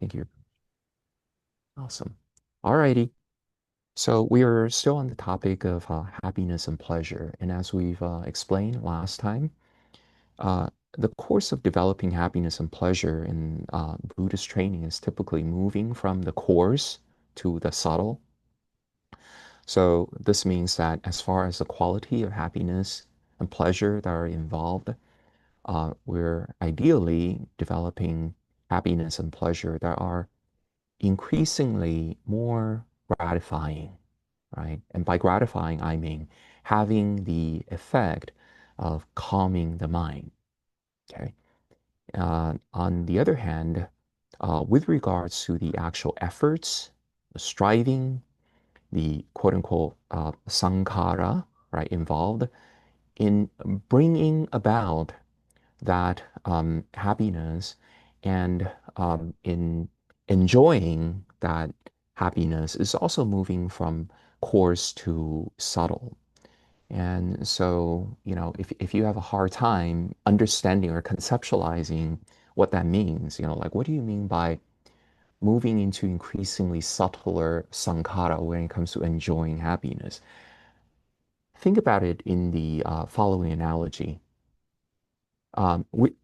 Thank you. Awesome. All righty. So we are still on the topic of happiness and pleasure. And as we've explained last time, uh, the course of developing happiness and pleasure in Buddhist training is typically moving from the coarse to the subtle. So this means that as far as the quality of happiness and pleasure that are involved, we're ideally developing happiness and pleasure that are increasingly more gratifying, right? And by gratifying, I mean having the effect of calming the mind, okay? On the other hand, with regards to the actual efforts, the striving, the quote unquote sankhara, right, involved in bringing about that happiness and in enjoying that happiness is also moving from coarse to subtle. And so, if you have a hard time understanding or conceptualizing what that means, like what do you mean by moving into increasingly subtler sankhara when it comes to enjoying happiness? Think about it in the following analogy.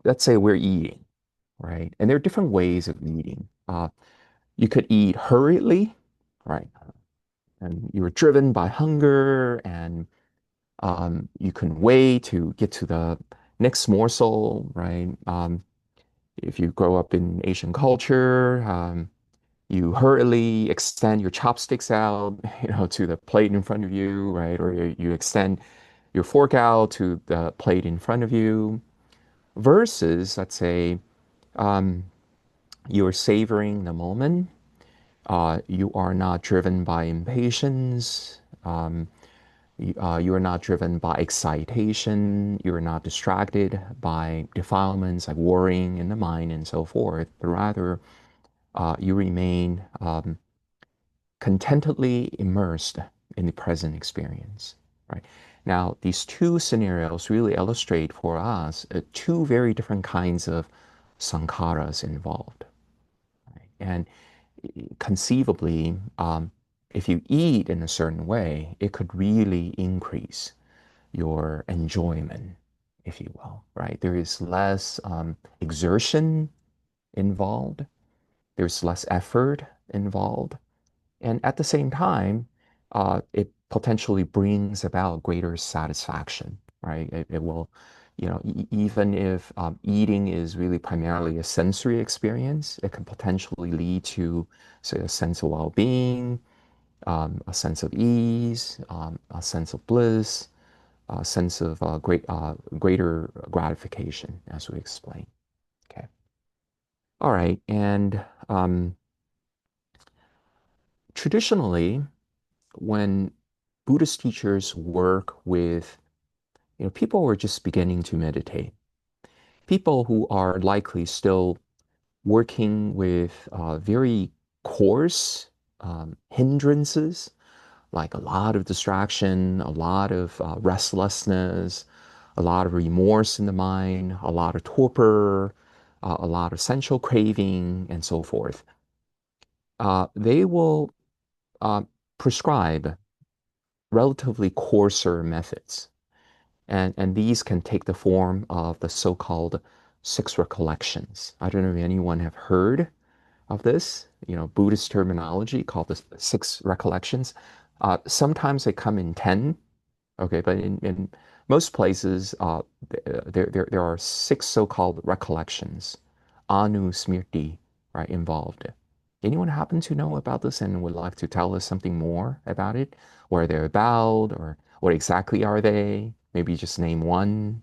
Let's say we're eating, right? And there are different ways of eating. You could eat hurriedly, right? And you were driven by hunger, and you can wait to get to the next morsel, right? If you grow up in Asian culture, you hurriedly extend your chopsticks out, to the plate in front of you, right? Or you extend your fork out to the plate in front of you, versus, let's say, um, you're savoring the moment. You are not driven by impatience. You are not driven by excitation. You are not distracted by defilements like worrying in the mind and so forth, but rather you remain contentedly immersed in the present experience. Right? Now, these two scenarios really illustrate for us two very different kinds of sankharas involved. Right? And conceivably, if you eat in a certain way, it could really increase your enjoyment, if you will, right? There is less exertion involved, there's less effort involved, and at the same time, it potentially brings about greater satisfaction, right? It will, even if eating is really primarily a sensory experience, it can potentially lead to, say, a sense of well-being, a sense of ease, a sense of bliss, a sense of greater gratification, as we explained. Okay. All right. And traditionally, when Buddhist teachers work with, people who are just beginning to meditate, people who are likely still working with very coarse hindrances, like a lot of distraction, a lot of restlessness, a lot of remorse in the mind, a lot of torpor, a lot of sensual craving, and so forth. They will uh, prescribe relatively coarser methods. And these can take the form of the so-called six recollections. I don't know if anyone have heard of this, Buddhist terminology called the six recollections. Sometimes they come in 10, okay, but in most places, there are six so-called recollections, smrti, right, involved. Anyone happen to know about this and would like to tell us something more about it? Where they're about, or what exactly are they? Maybe just name one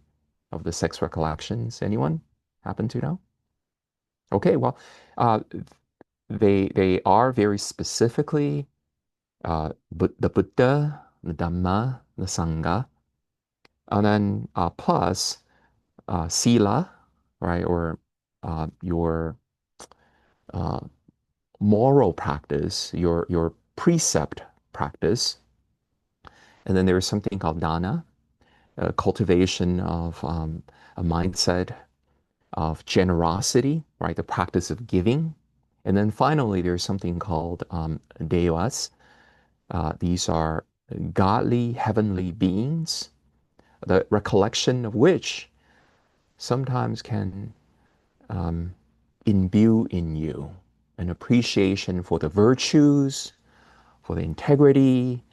of the six recollections. Anyone happen to know? Okay, well, uh, they are very specifically the Buddha, the Dhamma, the Sangha, and then plus sila, right, or your uh, moral practice, your precept practice, and then there is something called dana, cultivation of a mindset of generosity, right, the practice of giving, And then finally, there's something called devas. These are godly heavenly beings, the recollection of which sometimes can um, imbue in you an appreciation for the virtues, for the integrity,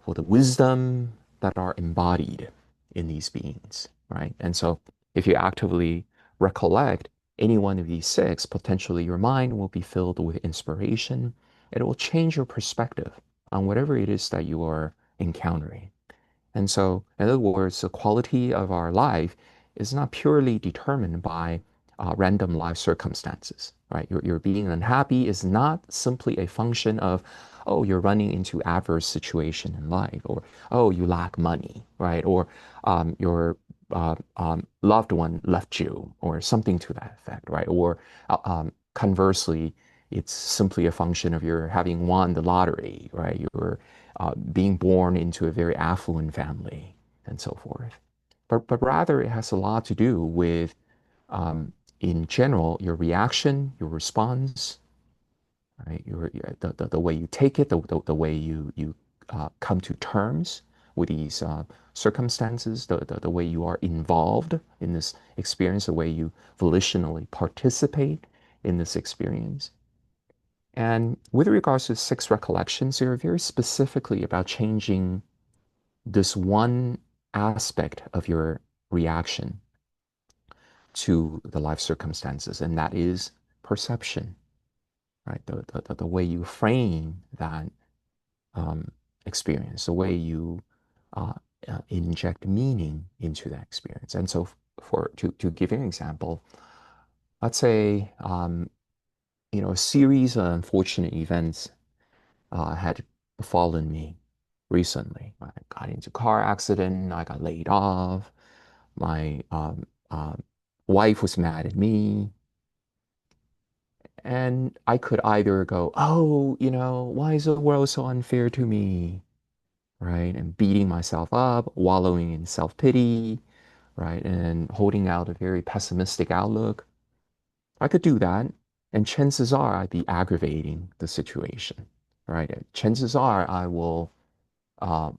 for the wisdom that are embodied in these beings, right? And so if you actively recollect any one of these six, potentially your mind will be filled with inspiration. It will change your perspective on whatever it is that you are encountering. And so, in other words, the quality of our life is not purely determined by random life circumstances, right? Your being unhappy is not simply a function of, oh, you're running into adverse situation in life, or oh, you lack money, right? Or your loved one left you, or something to that effect, right? Or conversely, it's simply a function of your having won the lottery, right? You're being born into a very affluent family and so forth. But rather, it has a lot to do with, um, in general, your reaction, your response, right? The way you take it, the way you come to terms with these circumstances, the way you are involved in this experience, the way you volitionally participate in this experience. And with regards to six recollections, they're very specifically about changing this one aspect of your reaction to the life circumstances, and that is perception, right? The way you frame that experience, the way you uh, inject meaning into that experience. And so, to give you an example, let's say a series of unfortunate events had befallen me recently. I got into a car accident, I got laid off, my wife was mad at me, and I could either go, oh, why is the world so unfair to me, right? And beating myself up, wallowing in self-pity, right? And holding out a very pessimistic outlook. I could do that, and chances are I'd be aggravating the situation, right? Chances are I will uh,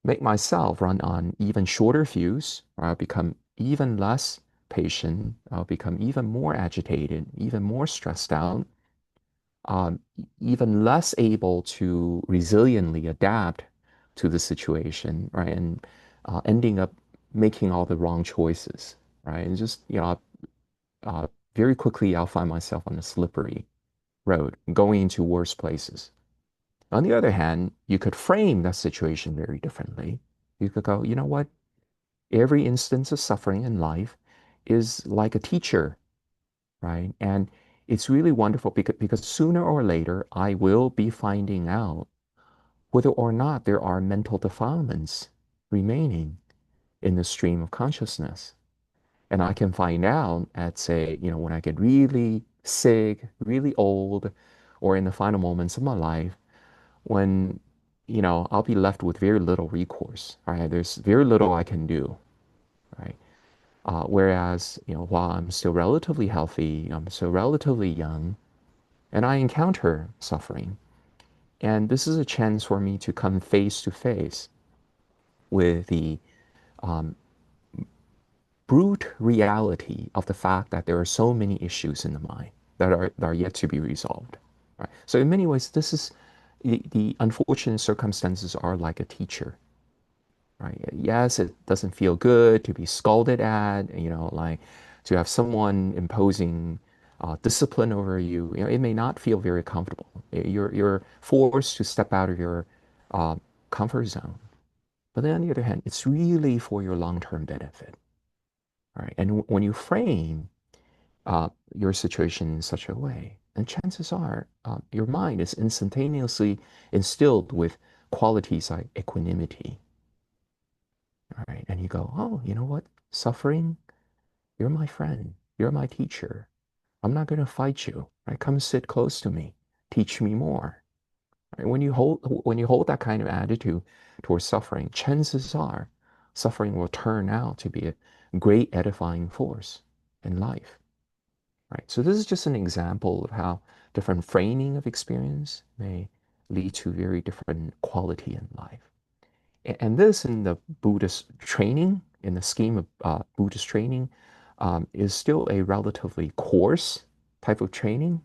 make myself run on even shorter fuse, or I'll become even less patient, I'll become even more agitated, even more stressed out, even less able to resiliently adapt to the situation, right? And ending up making all the wrong choices, right? And just, very quickly I'll find myself on a slippery road, going into worse places. On the other hand, you could frame that situation very differently. You could go, you know what? Every instance of suffering in life is like a teacher, right? And it's really wonderful because sooner or later, I will be finding out whether or not there are mental defilements remaining in the stream of consciousness. And I can find out at, say, when I get really sick, really old, or in the final moments of my life, when I'll be left with very little recourse, right? There's very little I can do, right? Whereas, while I'm still relatively healthy, I'm still relatively young, and I encounter suffering, and this is a chance for me to come face to face with the um, brute reality of the fact that there are so many issues in the mind that are yet to be resolved, right? So in many ways, this is the unfortunate circumstances are like a teacher, right? Yes, it doesn't feel good to be scolded at, like to have someone imposing discipline over you. It may not feel very comfortable. You're forced to step out of your uh, comfort zone. But then on the other hand, it's really for your long-term benefit, right? And when you frame your situation in such a way, and chances are your mind is instantaneously instilled with qualities like equanimity. All right. And you go, oh, you know what? Suffering, you're my friend. You're my teacher. I'm not going to fight you. Right? Come sit close to me. Teach me more. Right? When you hold that kind of attitude towards suffering, chances are suffering will turn out to be a great edifying force in life. Right? So this is just an example of how different framing of experience may lead to very different quality in life. And this in the Buddhist training, in the scheme of Buddhist training, is still a relatively coarse type of training.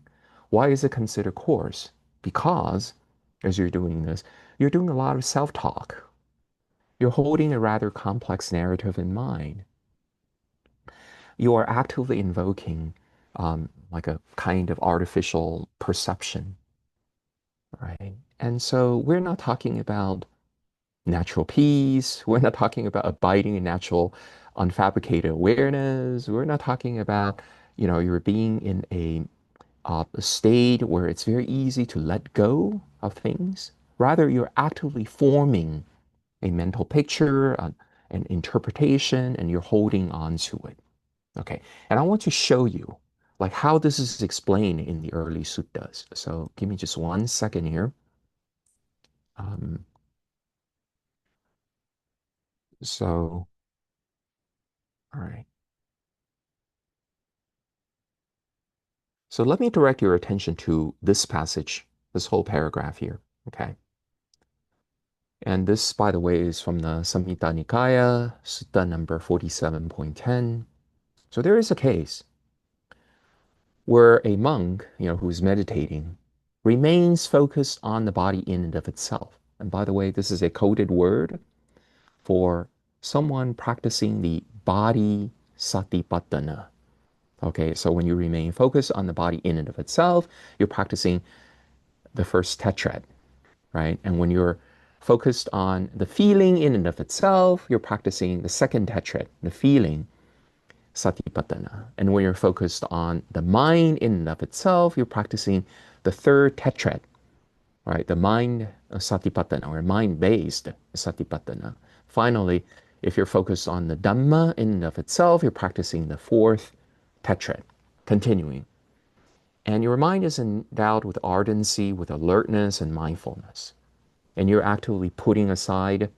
Why is it considered coarse? Because as you're doing this, you're doing a lot of self-talk. You're holding a rather complex narrative in mind. You are actively invoking like a kind of artificial perception, right? And so we're not talking about natural peace. We're not talking about abiding in natural, unfabricated awareness. We're not talking about, you're being in a state where it's very easy to let go of things. Rather, you're actively forming a mental picture, an interpretation, and you're holding on to it. Okay. And I want to show you like how this is explained in the early suttas. So give me just 1 second here. Um, so, all right. So let me direct your attention to this passage, this whole paragraph here. Okay. And this, by the way, is from the Samhita Nikaya, Sutta number 47.10. So there is a case where a monk, who's meditating, remains focused on the body in and of itself. And by the way, this is a coded word for someone practicing the body satipatthana. Okay, so when you remain focused on the body in and of itself, you're practicing the first tetrad, right? And when you're focused on the feeling in and of itself, you're practicing the second tetrad, the feeling satipatthana. And when you're focused on the mind in and of itself, you're practicing the third tetrad, right? The mind satipatthana or mind-based satipatthana. Finally, if you're focused on the Dhamma in and of itself, you're practicing the fourth tetrad, continuing. And your mind is endowed with ardency, with alertness and mindfulness. And you're actively putting aside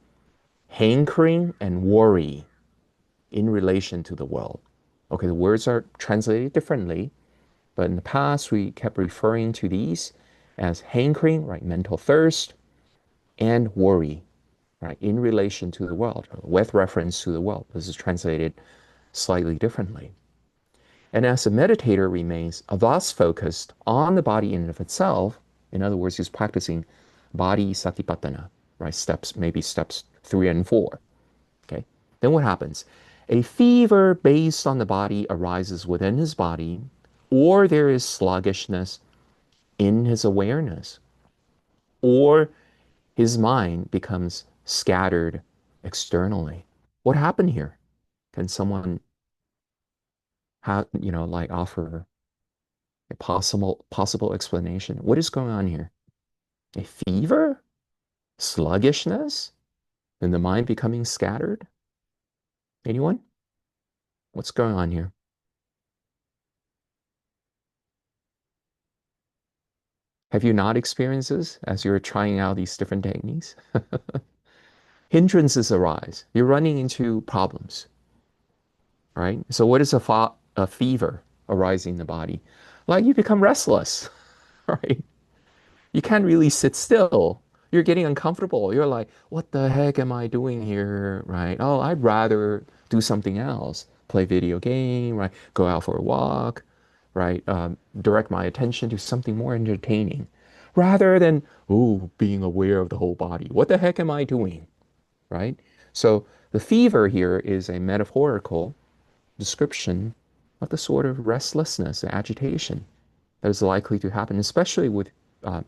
hankering and worry in relation to the world. Okay, the words are translated differently, but in the past we kept referring to these as hankering, right, mental thirst, and worry, right, in relation to the world, with reference to the world. This is translated slightly differently. And as the meditator remains thus focused on the body in and of itself, in other words, he's practicing body satipatthana, right? Maybe steps 3 and 4. Okay. Then what happens? A fever based on the body arises within his body, or there is sluggishness in his awareness, or his mind becomes scattered externally. What happened here? Can someone like offer a possible explanation? What is going on here? A fever? Sluggishness? And the mind becoming scattered? Anyone? What's going on here? Have you not experienced this as you're trying out these different techniques? Hindrances arise. You're running into problems, right? So what is a fever arising in the body? Like you become restless, right? You can't really sit still. You're getting uncomfortable. You're like, what the heck am I doing here, right? Oh, I'd rather do something else. Play video game, right? Go out for a walk, right? Direct my attention to something more entertaining rather than, oh, being aware of the whole body. What the heck am I doing, right? So the fever here is a metaphorical description of the sort of restlessness, agitation that is likely to happen, especially with uh,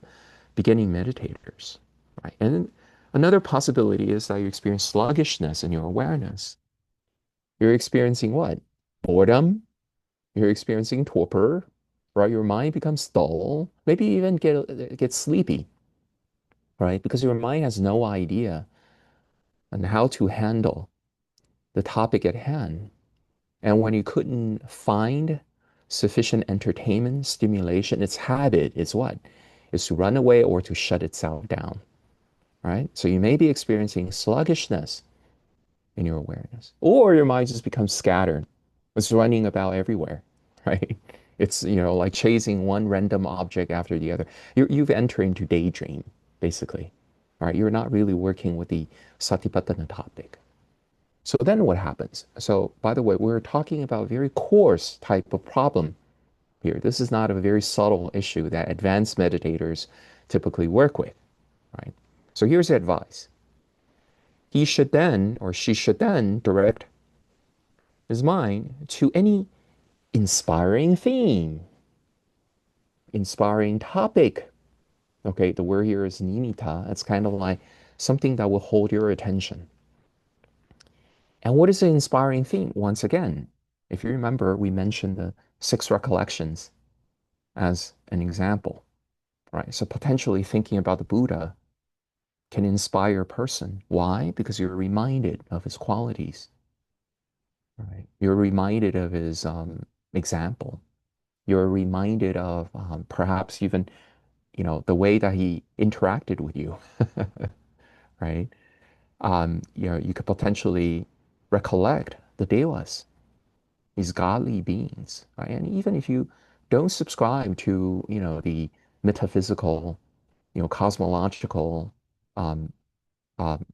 beginning meditators, right? And another possibility is that you experience sluggishness in your awareness. You're experiencing what? Boredom. You're experiencing torpor, right? Your mind becomes dull. Maybe even get sleepy, right? Because your mind has no idea on how to handle the topic at hand. And when you couldn't find sufficient entertainment, stimulation, its habit is what? Is to run away or to shut itself down, right? So you may be experiencing sluggishness in your awareness, or your mind just becomes scattered. It's running about everywhere, right? It's, like chasing one random object after the other. You've entered into daydream, basically. All right, you're not really working with the satipatthana topic. So then what happens? So, by the way, we're talking about a very coarse type of problem here. This is not a very subtle issue that advanced meditators typically work with, right? So here's the advice. He should then, or she should then, direct his mind to any inspiring theme, inspiring topic. Okay, the word here is nimitta. It's kind of like something that will hold your attention. And what is the inspiring theme? Once again, if you remember, we mentioned the six recollections as an example, right? So potentially thinking about the Buddha can inspire a person. Why? Because you're reminded of his qualities, right? You're reminded of his example. You're reminded of perhaps even, the way that he interacted with you, right? You could potentially recollect the devas, these godly beings, right? And even if you don't subscribe to, the metaphysical, cosmological um, um,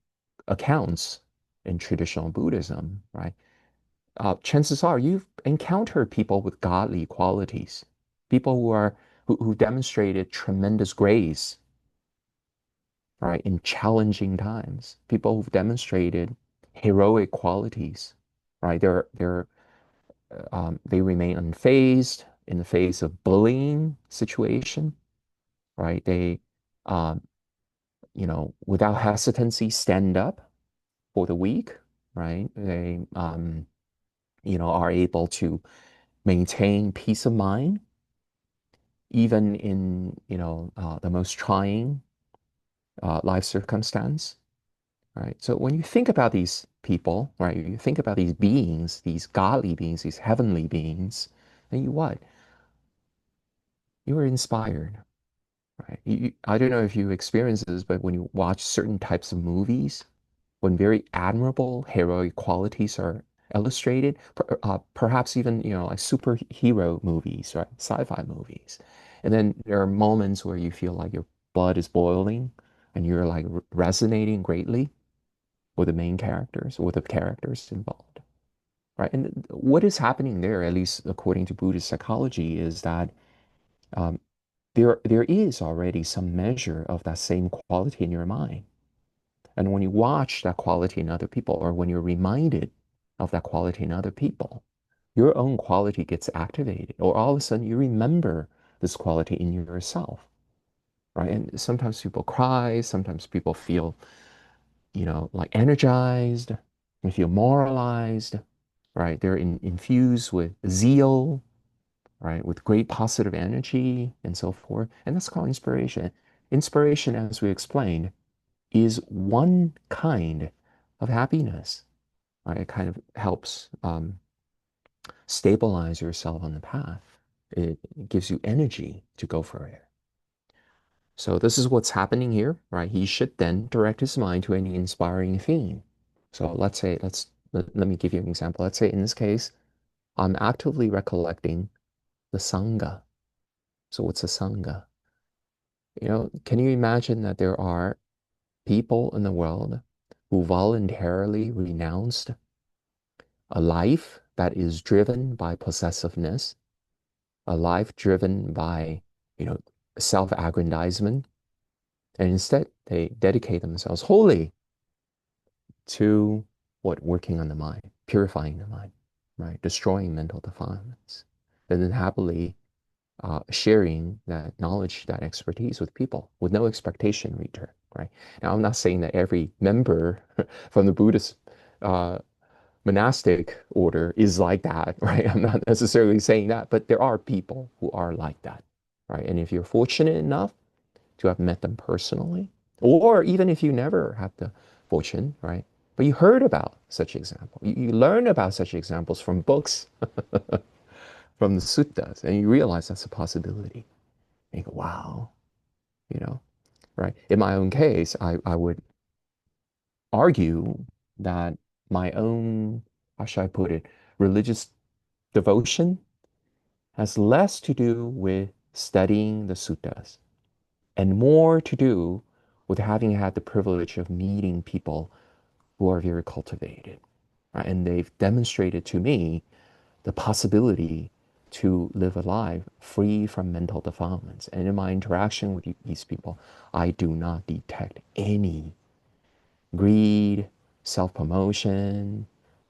accounts in traditional Buddhism, right? Chances are you've encountered people with godly qualities, people who demonstrated tremendous grace, right, in challenging times, people who've demonstrated heroic qualities, right? They remain unfazed in the face of bullying situation, right? They, um, without hesitancy, stand up for the weak, right? They, are able to maintain peace of mind even in, the most trying life circumstance, right? So when you think about these people, right, you think about these beings, these godly beings, these heavenly beings, then you what? You are inspired, right? I don't know if you experience this, but when you watch certain types of movies, when very admirable heroic qualities are illustrated, perhaps even, like superhero movies, right? Sci-fi movies. And then there are moments where you feel like your blood is boiling and you're like resonating greatly with the main characters or with the characters involved, right? And what is happening there, at least according to Buddhist psychology, is that um, there is already some measure of that same quality in your mind. And when you watch that quality in other people, or when you're reminded of that quality in other people, your own quality gets activated, or all of a sudden you remember this quality in yourself, right? And sometimes people cry, sometimes people feel, like energized, they feel moralized, right? They're infused with zeal, right? With great positive energy and so forth. And that's called inspiration. Inspiration, as we explained, is one kind of happiness. Right? It kind of helps stabilize yourself on the path. It gives you energy to go further. So this is what's happening here, right? He should then direct his mind to any inspiring theme. So let me give you an example. Let's say in this case, I'm actively recollecting the Sangha. So what's a Sangha? Can you imagine that there are people in the world who voluntarily renounced a life that is driven by possessiveness, a life driven by, you know, self-aggrandizement, and instead they dedicate themselves wholly to what? Working on the mind, purifying the mind, right? Destroying mental defilements, and then happily sharing that knowledge, that expertise with people with no expectation in return, right? Now, I'm not saying that every member from the Buddhist uh, monastic order is like that, right? I'm not necessarily saying that, but there are people who are like that, right? And if you're fortunate enough to have met them personally, or even if you never have the fortune, right? But you heard about such example, you learn about such examples from books, from the suttas, and you realize that's a possibility. And you go, wow, you know, right? In my own case, I would argue that my own, how should I put it, religious devotion has less to do with studying the suttas and more to do with having had the privilege of meeting people who are very cultivated, right? And they've demonstrated to me the possibility to live a life free from mental defilements. And in my interaction with these people, I do not detect any greed, self-promotion,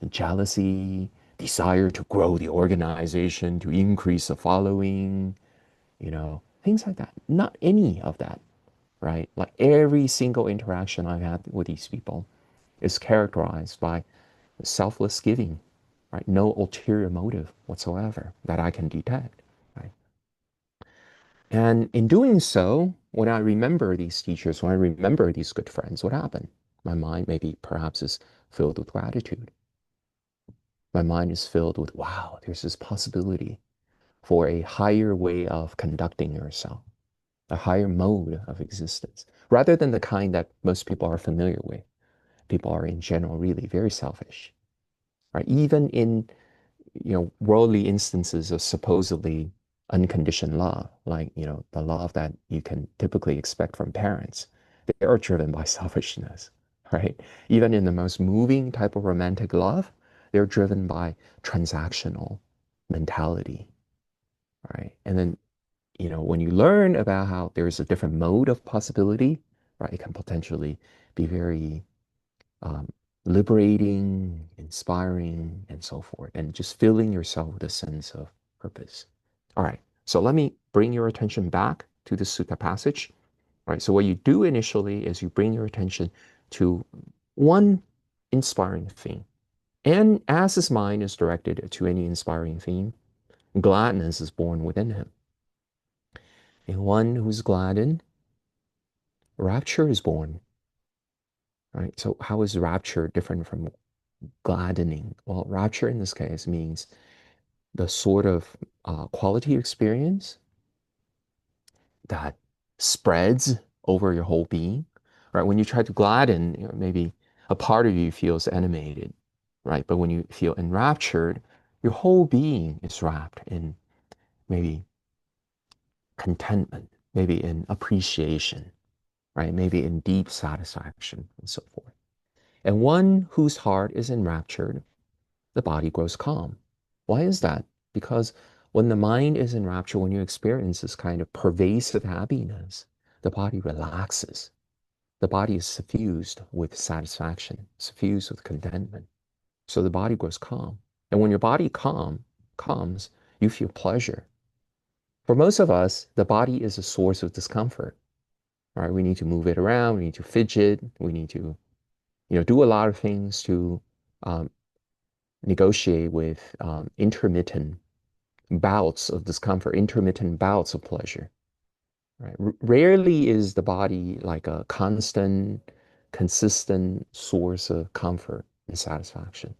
jealousy, desire to grow the organization, to increase the following, things like that. Not any of that, right? Like every single interaction I've had with these people is characterized by selfless giving, right? No ulterior motive whatsoever that I can detect, right? And in doing so, when I remember these teachers, when I remember these good friends, what happened? My mind maybe perhaps is filled with gratitude. My mind is filled with, wow, there's this possibility for a higher way of conducting yourself, a higher mode of existence, rather than the kind that most people are familiar with. People are in general really very selfish, right? Even in worldly instances of supposedly unconditioned love, like, the love that you can typically expect from parents, they are driven by selfishness, right? Even in the most moving type of romantic love, they're driven by transactional mentality, right? And then, when you learn about how there's a different mode of possibility, right, it can potentially be very um, liberating, inspiring, and so forth, and just filling yourself with a sense of purpose. All right, so let me bring your attention back to the sutta passage. All right, so what you do initially is you bring your attention to one inspiring theme. And as his mind is directed to any inspiring theme, gladness is born within him. And one who's gladdened, rapture is born. Right? So how is rapture different from gladdening? Well, rapture in this case means the sort of quality experience that spreads over your whole being, right? When you try to gladden, maybe a part of you feels animated, right? But when you feel enraptured, your whole being is wrapped in maybe contentment, maybe in appreciation, right? Maybe in deep satisfaction and so forth. And one whose heart is enraptured, the body grows calm. Why is that? Because when the mind is in rapture, when you experience this kind of pervasive happiness, the body relaxes. The body is suffused with satisfaction, suffused with contentment. So the body grows calm. And when your body calms, you feel pleasure. For most of us, the body is a source of discomfort. Right? We need to move it around, we need to fidget, we need to, do a lot of things to um, negotiate with intermittent bouts of discomfort, intermittent bouts of pleasure. Right? Rarely is the body like a constant, consistent source of comfort and satisfaction.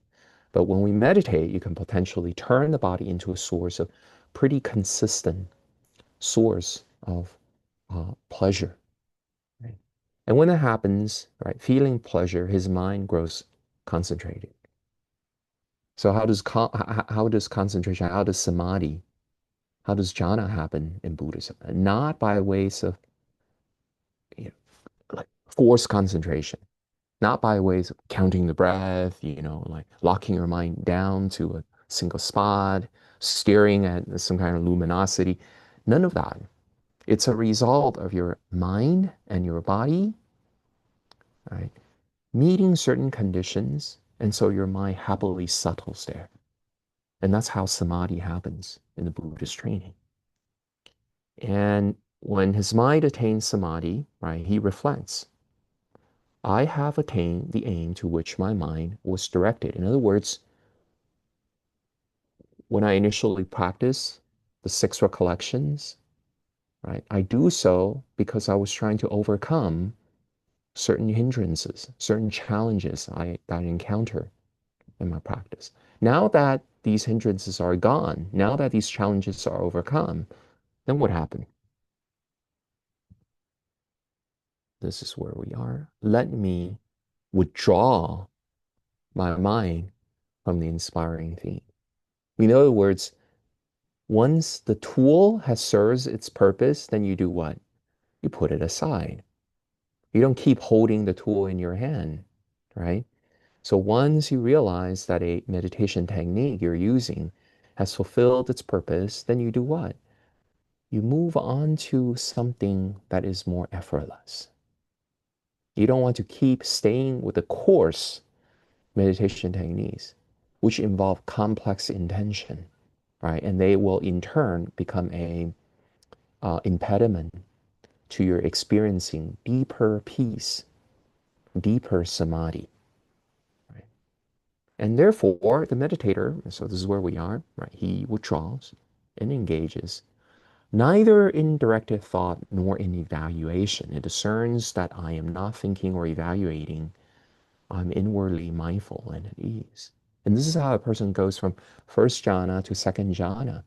But when we meditate, you can potentially turn the body into a source of pretty consistent source of pleasure. Right? And when that happens, right, feeling pleasure, his mind grows concentrated. So how does concentration, how does samadhi, how does jhana happen in Buddhism? Not by ways of you know, like forced concentration, not by ways of counting the breath, like locking your mind down to a single spot, staring at some kind of luminosity. None of that. It's a result of your mind and your body, right, meeting certain conditions, and so your mind happily settles there. And that's how samadhi happens in the Buddhist training. And when his mind attains samadhi, right, he reflects, I have attained the aim to which my mind was directed. In other words, when I initially practice the six recollections, right, I do so because I was trying to overcome certain hindrances, certain challenges that I encounter in my practice. Now that these hindrances are gone, now that these challenges are overcome, then what happened? This is where we are. Let me withdraw my mind from the inspiring theme. In other words, Once the tool has serves its purpose, then you do what? You put it aside. You don't keep holding the tool in your hand, right? So once you realize that a meditation technique you're using has fulfilled its purpose, then you do what? You move on to something that is more effortless. You don't want to keep staying with the course meditation techniques, which involve complex intention, right? And they will in turn become a impediment to your experiencing deeper peace, deeper samadhi, right? And therefore, the meditator, so this is where we are, right? He withdraws and engages neither in directed thought nor in evaluation. It discerns that I am not thinking or evaluating. I'm inwardly mindful and at ease. And this is how a person goes from first jhana to second jhana.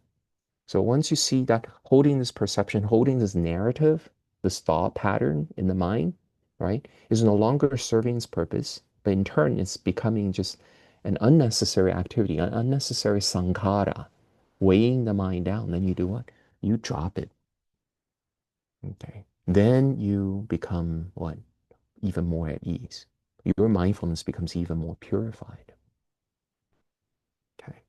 So once you see that holding this perception, holding this narrative, this thought pattern in the mind, right, is no longer serving its purpose, but in turn it's becoming just an unnecessary activity, an unnecessary sankhara, weighing the mind down, then you do what? You drop it. Okay. Then you become what? Even more at ease. Your mindfulness becomes even more purified. Okay.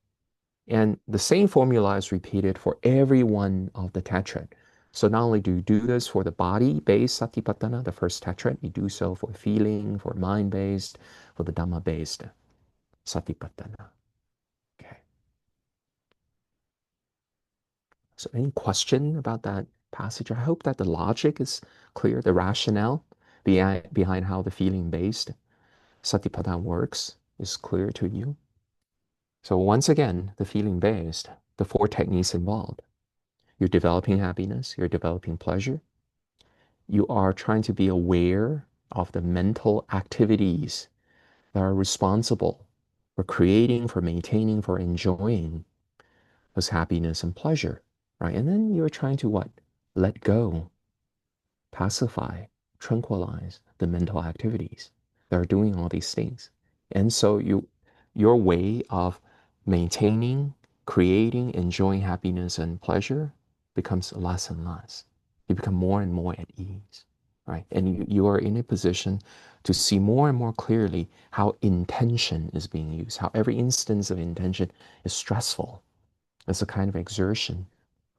And the same formula is repeated for every one of the tetrad. So not only do you do this for the body-based satipatthana, the first tetrad, you do so for feeling, for mind-based, for the Dhamma-based satipatthana. Okay. So any question about that passage? I hope that the logic is clear, the rationale behind how the feeling-based satipatthana works is clear to you. So once again, the feeling-based, the four techniques involved. You're developing happiness, you're developing pleasure. You are trying to be aware of the mental activities that are responsible for creating, for maintaining, for enjoying this happiness and pleasure, right? And then you're trying to what? Let go, pacify, tranquilize the mental activities that are doing all these things. And so your way of maintaining, creating, enjoying happiness and pleasure becomes less and less. You become more and more at ease, right? And you are in a position to see more and more clearly how intention is being used, how every instance of intention is stressful. It's a kind of exertion.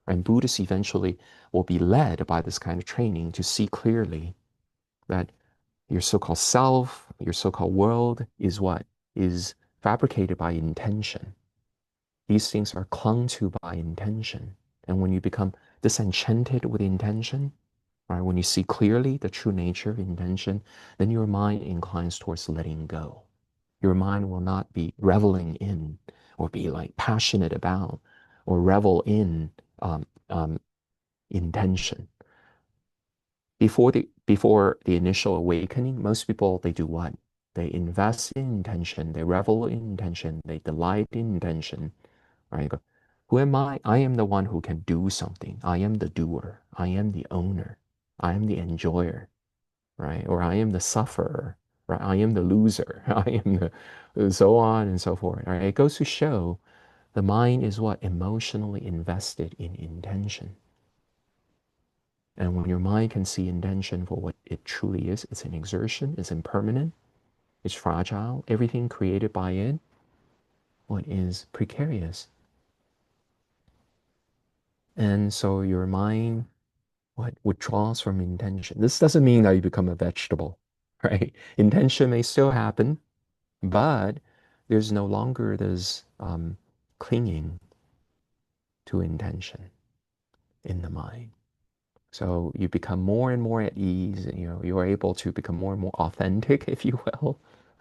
And Buddhists eventually will be led by this kind of training to see clearly that your so-called self, your so-called world is what? Is fabricated by intention. These things are clung to by intention. And when you become disenchanted with intention, right, when you see clearly the true nature of intention, then your mind inclines towards letting go. Your mind will not be reveling in or be like passionate about or revel in um, um, intention. Before the initial awakening, most people they do what? They invest in intention, they revel in intention, they delight in intention. Right? You go, who am I? I am the one who can do something. I am the doer. I am the owner. I am the enjoyer, right? Or I am the sufferer, right? I am the loser. I am the so on and so forth. Right? It goes to show the mind is what? Emotionally invested in intention. And when your mind can see intention for what it truly is, it's an exertion, it's impermanent, it's fragile. Everything created by it, what is precarious. And so your mind, what withdraws from intention. This doesn't mean that you become a vegetable, right? Intention may still happen, but there's no longer this clinging to intention in the mind. So you become more and more at ease, and you are able to become more and more authentic, if you will,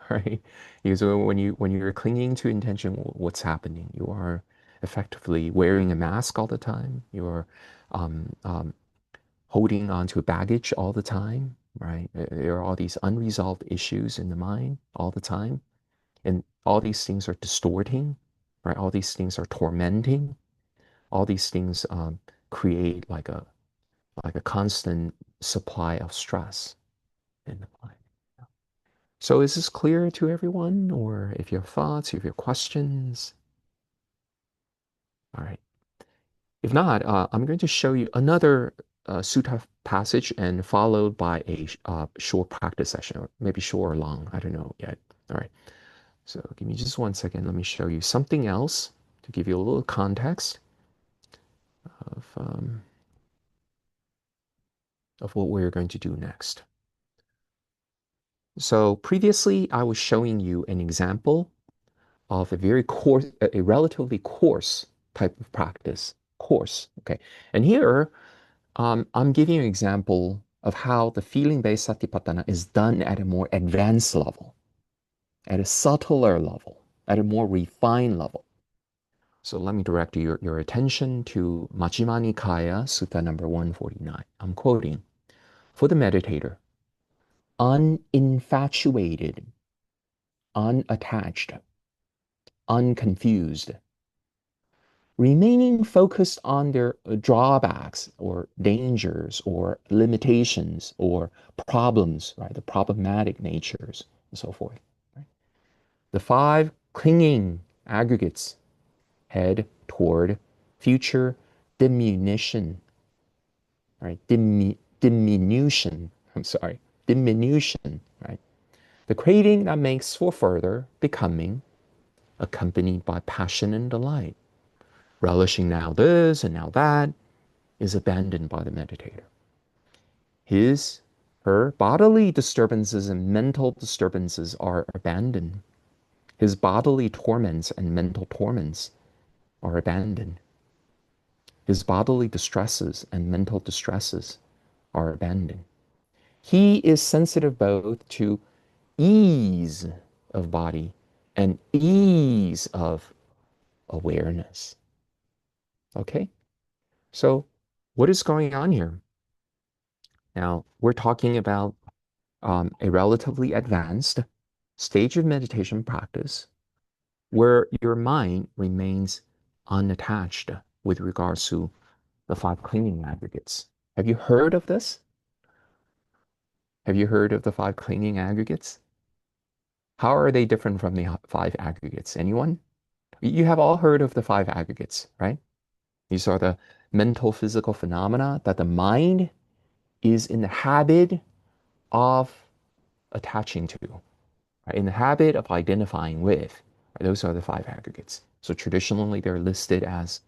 right? Because when you're clinging to intention, what's happening? You are effectively wearing a mask all the time. You're um, um, holding on to baggage all the time, right? There are all these unresolved issues in the mind all the time, and all these things are distorting, right? All these things are tormenting. All these things create like a constant supply of stress in the mind. So is this clear to everyone? Or if you have thoughts, if you have questions? All right. If not, I'm going to show you another sutta passage and followed by a short practice session, or maybe short or long. I don't know yet. All right. So give me just one second. Let me show you something else to give you a little context of, um, of what we're going to do next. So previously, I was showing you an example of a very coarse, a relatively coarse type of practice. Coarse, okay. And here, I'm giving you an example of how the feeling-based satipatthana is done at a more advanced level, at a subtler level, at a more refined level. So let me direct your attention to Majjhima Nikaya, Sutta number 149. I'm quoting, for the meditator, uninfatuated, unattached, unconfused, remaining focused on their drawbacks or dangers or limitations or problems, right? The problematic natures and so forth. Right? The five clinging aggregates head toward future diminution, right? Diminution, I'm sorry, diminution, right? The craving that makes for further becoming accompanied by passion and delight, relishing now this and now that, is abandoned by the meditator. His, her bodily disturbances and mental disturbances are abandoned. His bodily torments and mental torments are abandoned. His bodily distresses and mental distresses are abandoned. He is sensitive both to ease of body and ease of awareness. Okay? So, what is going on here? Now, we're talking about a relatively advanced stage of meditation practice where your mind remains unattached with regards to the five clinging aggregates. Have you heard of this? Have you heard of the five clinging aggregates? How are they different from the five aggregates? Anyone? You have all heard of the five aggregates, right? These are the mental physical phenomena that the mind is in the habit of attaching to, right? In the habit of identifying with. Right? Those are the five aggregates. So traditionally, they're listed as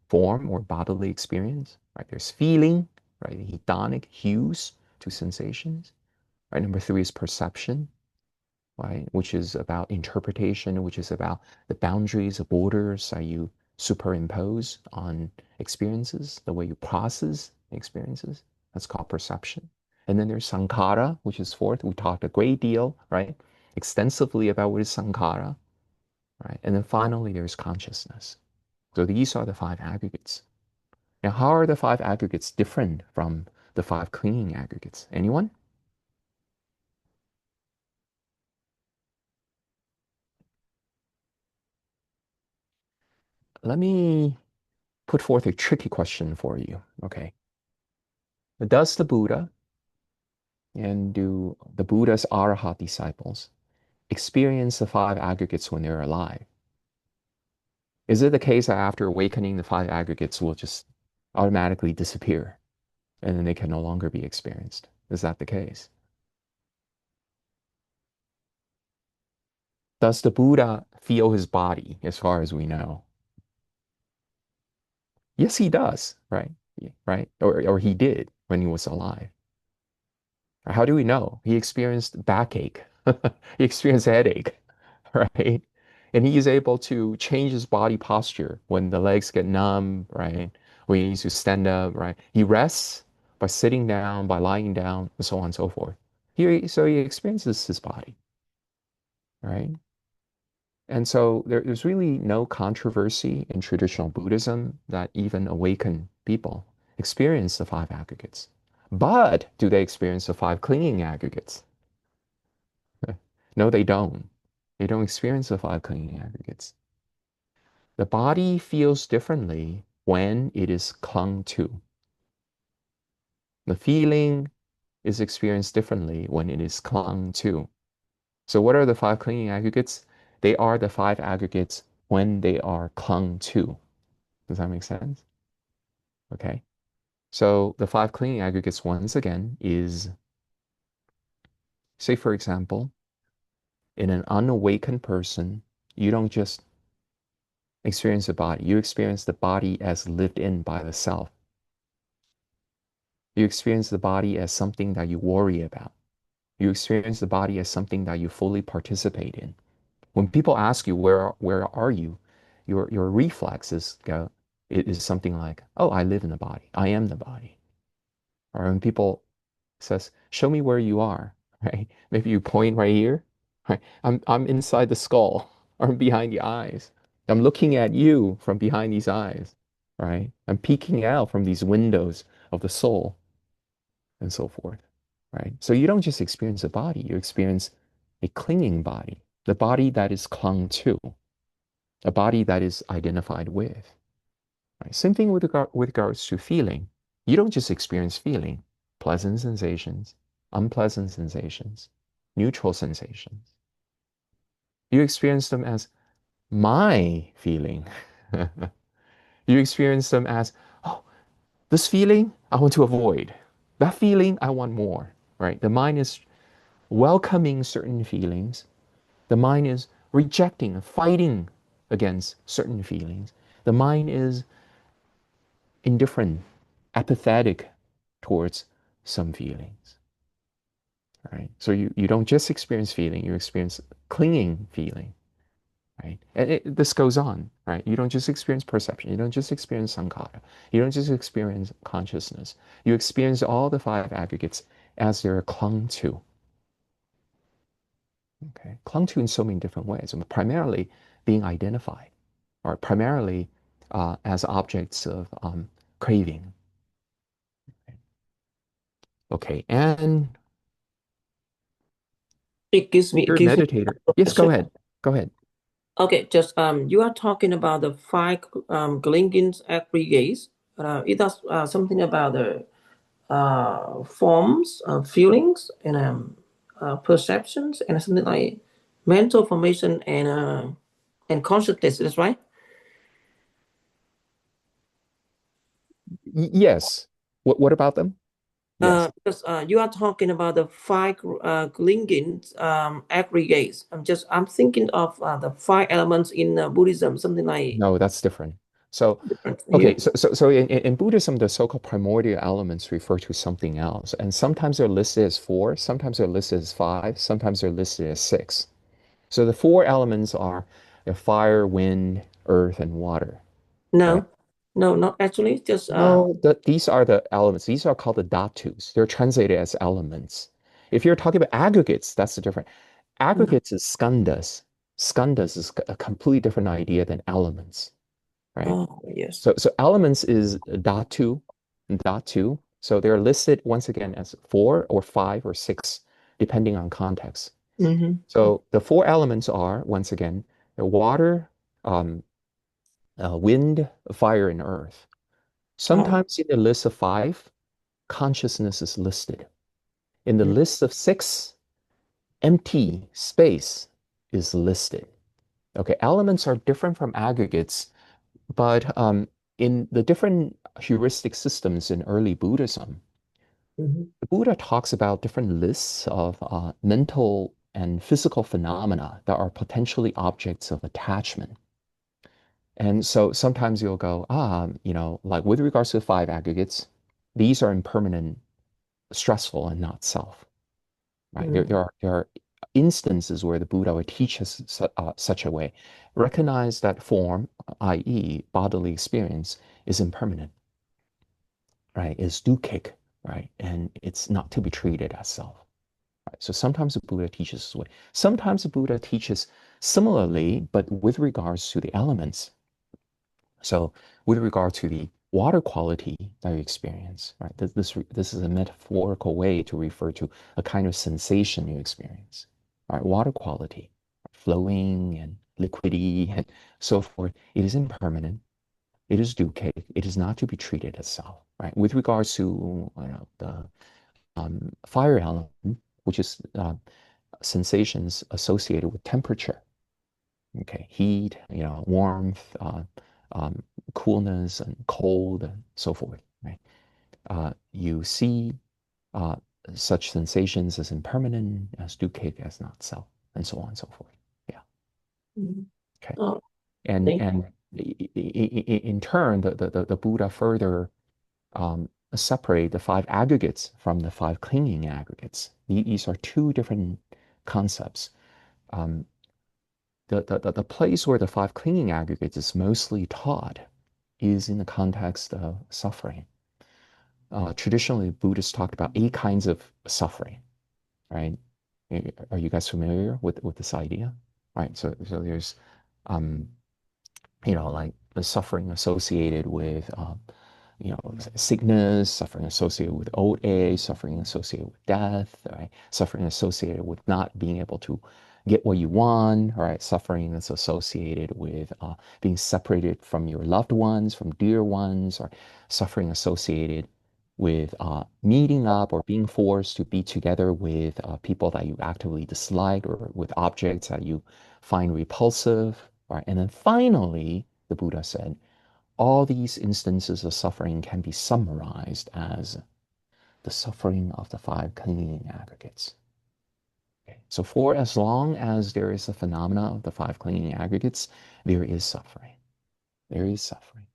form or bodily experience. Right? There's feeling, right? Hedonic hues to sensations. Right? Number three is perception, right? Which is about interpretation, which is about the boundaries, the borders that you superimpose on experiences, the way you process experiences. That's called perception. And then there's sankhara, which is fourth. We talked a great deal, right? Extensively about what is sankhara, right? And then finally, there's consciousness. So these are the five aggregates. Now, how are the five aggregates different from the five clinging aggregates? Anyone? Let me put forth a tricky question for you. Okay. Does the Buddha and do the Buddha's Arahat disciples experience the five aggregates when they're alive? Is it the case that after awakening, the five aggregates will just automatically disappear and then they can no longer be experienced? Is that the case? Does the Buddha feel his body as far as we know? Yes, he does, right? Right? Or he did when he was alive. How do we know? He experienced backache. He experienced headache, right? And he is able to change his body posture when the legs get numb, right? When he needs to stand up, right? He rests by sitting down, by lying down, and so on and so forth. So he experiences his body, right? And so there's really no controversy in traditional Buddhism that even awakened people experience the five aggregates. But do they experience the five clinging aggregates? No, they don't. They don't experience the five clinging aggregates. The body feels differently when it is clung to. The feeling is experienced differently when it is clung to. So what are the five clinging aggregates? They are the five aggregates when they are clung to. Does that make sense? Okay. So the five clinging aggregates, once again, is, say, for example, in an unawakened person, you don't just experience the body, you experience the body as lived in by the self. You experience the body as something that you worry about. You experience the body as something that you fully participate in. When people ask you, where are you? Your reflexes go, it is something like, oh, I live in the body. I am the body. Or when people says, show me where you are, right? Maybe you point right here, right? I'm inside the skull or I'm behind the eyes. I'm looking at you from behind these eyes, right? I'm peeking out from these windows of the soul and so forth, right? So you don't just experience a body, you experience a clinging body, the body that is clung to, a body that is identified with. Right? Same thing with regards to feeling. You don't just experience feeling, pleasant sensations, unpleasant sensations, neutral sensations. You experience them as my feeling. You experience them as, oh, this feeling I want to avoid. That feeling I want more, right? The mind is welcoming certain feelings. The mind is rejecting and fighting against certain feelings. The mind is indifferent, apathetic towards some feelings, right? So you don't just experience feeling, you experience clinging feeling, right? And this goes on, right? You don't just experience perception, you don't just experience sankhara, you don't just experience consciousness. You experience all the five aggregates as they're clung to, okay? Clung to in so many different ways, and primarily being identified, or primarily as objects of craving. Okay, and It you're a gives me meditator. a Yes, go question. ahead. Go ahead. Okay, just you are talking about the five Glingens aggregates. It does something about the forms, feelings, and perceptions, and something like mental formation and consciousness. That's right. Yes. What about them? Yes. Because you are talking about the five Glingens aggregates. I'm thinking of the five elements in Buddhism, something like No, that's different. So, different okay, here. so in Buddhism, the so-called primordial elements refer to something else. And sometimes they're listed as four, sometimes they're listed as five, sometimes they're listed as six. So the four elements are fire, wind, earth, and water, right? No, no, not actually. Just No, these are the elements. These are called the dhatus. They're translated as elements. If you're talking about aggregates, that's the different. mm, Aggregates is skandhas. Skandhas is a completely different idea than elements, right? oh yes. So elements is dhatu. So they're listed once again as four or five or six, depending on context. Mm-hmm. So the four elements are once again the water, um, wind, fire, and earth. Oh. Sometimes in the list of five, consciousness is listed. In the Mm, list of six, empty space is listed. Okay, elements are different from aggregates, but in the different heuristic systems in early Buddhism, mhm, the Buddha talks about different lists of mental and physical phenomena that are potentially objects of attachment. And so sometimes you'll go, like with regards to the five aggregates, these are impermanent, stressful, and not self. Right? There, mm, there are there are instances where the Buddha would teach us such a way. Recognize that form, i.e., bodily experience, is impermanent, right? Is dukkhic, right? And it's not to be treated as self. Right? So sometimes the Buddha teaches this way. Sometimes the Buddha teaches similarly, but with regards to the elements. So with regard to the water quality that you experience, right? This is a metaphorical way to refer to a kind of sensation you experience, right? Water quality, flowing and liquidy and so forth. It is impermanent. It is dukkha. It is not to be treated as self, right? With regards to the fire element, which is sensations associated with temperature, okay, heat, warmth, um, coolness and cold and so forth, right? You see uh, such sensations as impermanent, as dukkha, as not self, and so on and so forth. Yeah. Mhm. Okay. Oh, thank And in turn, the Buddha further separate the five aggregates from the five clinging aggregates. These are two different concepts. Um, the place where the five clinging aggregates is mostly taught is in the context of suffering. Traditionally, Buddhists talked about eight kinds of suffering, right? Are you guys familiar with this idea? Right. So there's, um, like the suffering associated with, sickness, suffering associated with old age, suffering associated with death, right? Suffering associated with not being able to get what you want, right? Suffering that's associated with being separated from your loved ones, from dear ones, or suffering associated with meeting up or being forced to be together with people that you actively dislike or with objects that you find repulsive, right? And then finally, the Buddha said, all these instances of suffering can be summarized as the suffering of the five clinging aggregates. Okay. So for as long as there is a phenomena of the five clinging aggregates, there is suffering. There is suffering.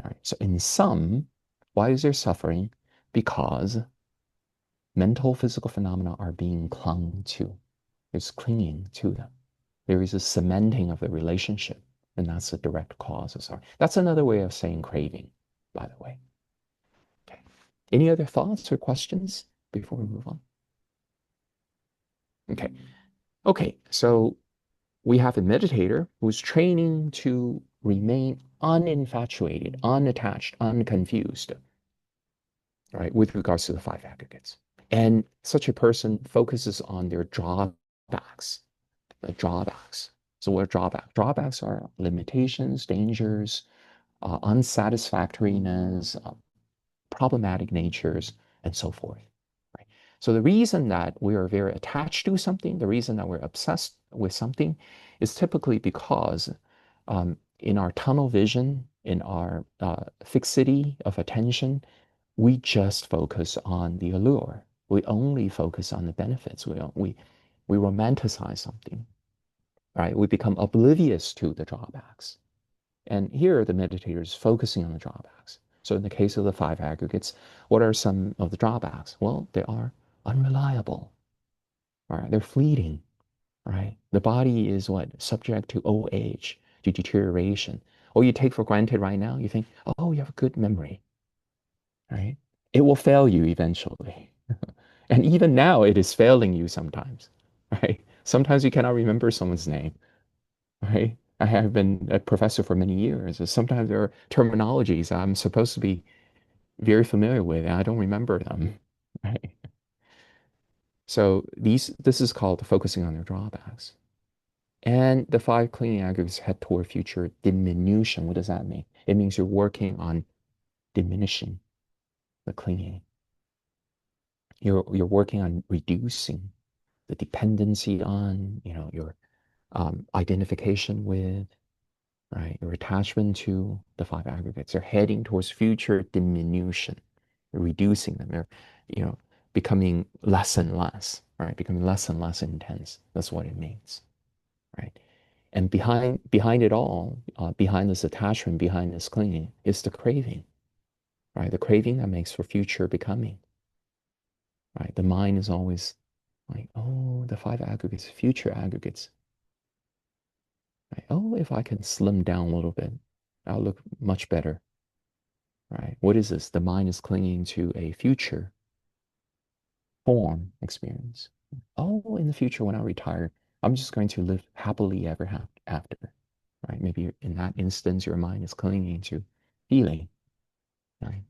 All right. So in sum, why is there suffering? Because mental physical phenomena are being clung to. There's clinging to them. There is a cementing of the relationship, and that's the direct cause of suffering. That's another way of saying craving, by the way. Okay. Any other thoughts or questions before we move on? Okay. Okay. So we have a meditator who's training to remain uninfatuated, unattached, unconfused, right, with regards to the five aggregates. And such a person focuses on their drawbacks, the drawbacks. So what are drawbacks? Drawbacks are limitations, dangers, unsatisfactoriness, problematic natures, and so forth. Right? So the reason that we are very attached to something, the reason that we're obsessed with something, is typically because in our tunnel vision, in our fixity of attention, we just focus on the allure. We only focus on the benefits. We romanticize something, right? We become oblivious to the drawbacks. And here the meditator is focusing on the drawbacks. So in the case of the five aggregates, what are some of the drawbacks? Well, they are unreliable, right? They're fleeting, right? The body is what? Subject to old age, to deterioration. Or you take for granted right now, you think, oh, you have a good memory, right? It will fail you eventually. And even now it is failing you sometimes, right? Sometimes you cannot remember someone's name, right? I have been a professor for many years. And sometimes there are terminologies I'm supposed to be very familiar with, and I don't remember them, right? So this is called focusing on their drawbacks. And the five clinging aggregates head toward future diminution. What does that mean? It means you're working on diminishing the clinging. You're working on reducing the dependency on, your identification with, right? Your attachment to the five aggregates. They're heading towards future diminution, reducing them. They're, you know, becoming less and less, right? Becoming less and less intense. That's what it means, right? And behind it all, behind this attachment, behind this clinging, is the craving, right? The craving that makes for future becoming, right? The mind is always like, oh, the five aggregates, future aggregates, right? Oh, if I can slim down a little bit, I'll look much better, right? What is this? The mind is clinging to a future form experience. Oh, in the future when I retire, I'm just going to live happily ever after, right? Maybe in that instance, your mind is clinging to feeling, right?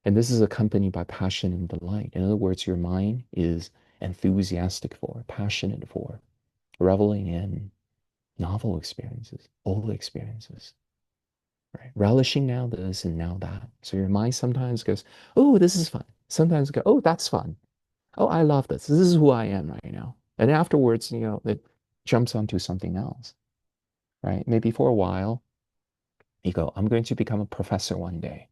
And this is accompanied by passion and delight. In other words, your mind is enthusiastic for, passionate for, reveling in novel experiences, old experiences, right? Relishing now this and now that. So your mind sometimes goes, oh, this is fun. Sometimes go, oh, that's fun. Oh, I love this. This is who I am right now. And afterwards, it jumps onto something else, right? Maybe for a while, You go, I'm going to become a professor one day,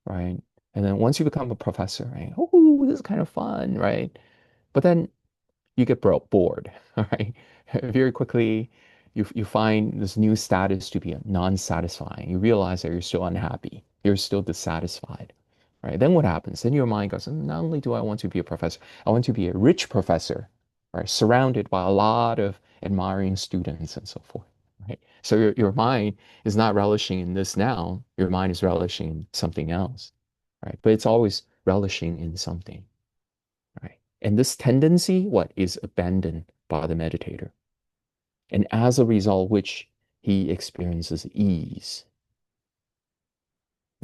right? And then once you become a professor, right? Oh, this is kind of fun, right? But then you get bored, all right? Very quickly, you find this new status to be non-satisfying. You realize that you're still unhappy. You're still dissatisfied, right? Then what happens? Then your mind goes, not only do I want to be a professor, I want to be a rich professor, right? Surrounded by a lot of admiring students and so forth, right? So your mind is not relishing in this now. Your mind is relishing in something else, right? But it's always relishing in something, right? And this tendency, what is abandoned by the meditator. And as a result, which he experiences ease.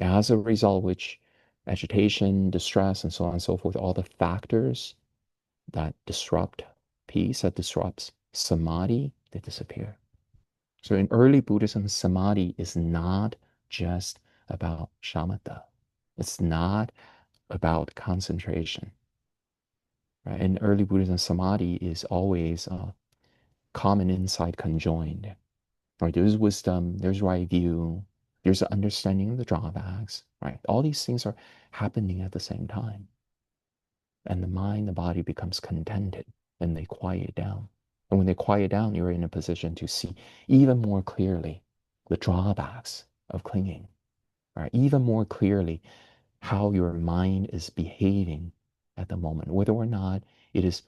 As a result, which agitation, distress, and so on and so forth, all the factors that disrupt peace, that disrupts samadhi, they disappear. So in early Buddhism, samadhi is not just about shamatha. It's not about concentration. Right? In early Buddhism, samadhi is always common insight conjoined. Right? There's wisdom, there's right view, there's an understanding of the drawbacks. Right? All these things are happening at the same time. And the mind, the body becomes contented and they quiet down. And when they quiet down, you're in a position to see even more clearly the drawbacks of clinging, right? Even more clearly how your mind is behaving at the moment, whether or not it is,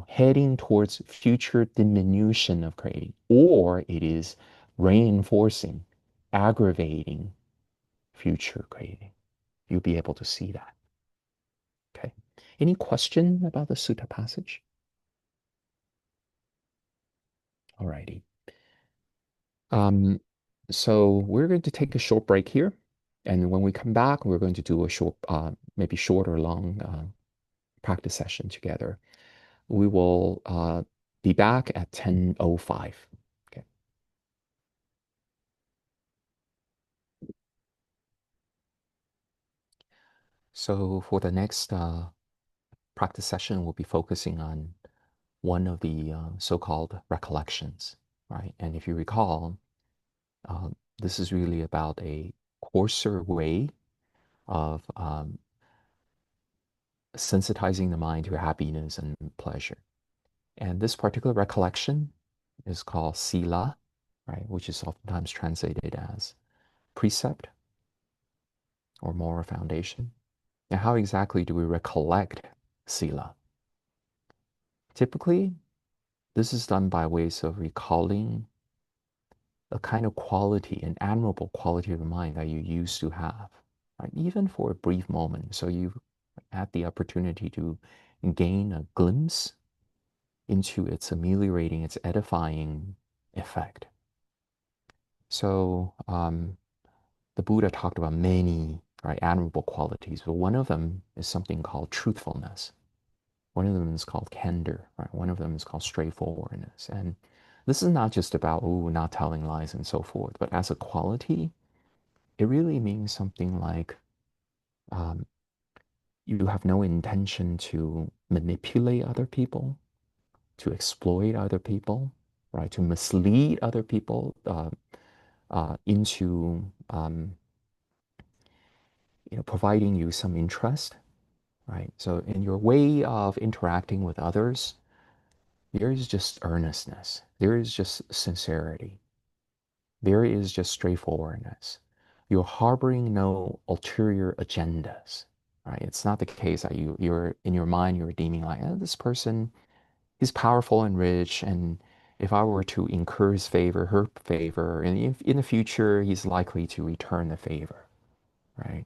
heading towards future diminution of craving, or it is reinforcing, aggravating future craving. You'll be able to see that. Okay. Any question about the sutta passage? Alrighty. Um, so we're going to take a short break here. And when we come back, we're going to do a short, maybe short or long practice session together. We will be back at 10:05. Okay. So for the next practice session, we'll be focusing on one of the so-called recollections, right? And if you recall, uh, this is really about a coarser way of sensitizing the mind to happiness and pleasure. And this particular recollection is called sila, right? Which is oftentimes translated as precept or moral foundation. Now, how exactly do we recollect sila? Typically, this is done by ways of recalling a kind of quality, an admirable quality of the mind that you used to have, right? Even for a brief moment. So you had the opportunity to gain a glimpse into its ameliorating, its edifying effect. So the Buddha talked about many, right, admirable qualities, but one of them is something called truthfulness. One of them is called candor, right? One of them is called straightforwardness. And this is not just about, oh, not telling lies and so forth, but as a quality, it really means something like um, you have no intention to manipulate other people, to exploit other people, right? To mislead other people into providing you some interest, right? So in your way of interacting with others, there is just earnestness. There is just sincerity. There is just straightforwardness. You're harboring no ulterior agendas, right? It's not the case that you're in your mind, you're deeming like, this person, he's powerful and rich, and if I were to incur his favor, her favor, and if in the future, he's likely to return the favor, right?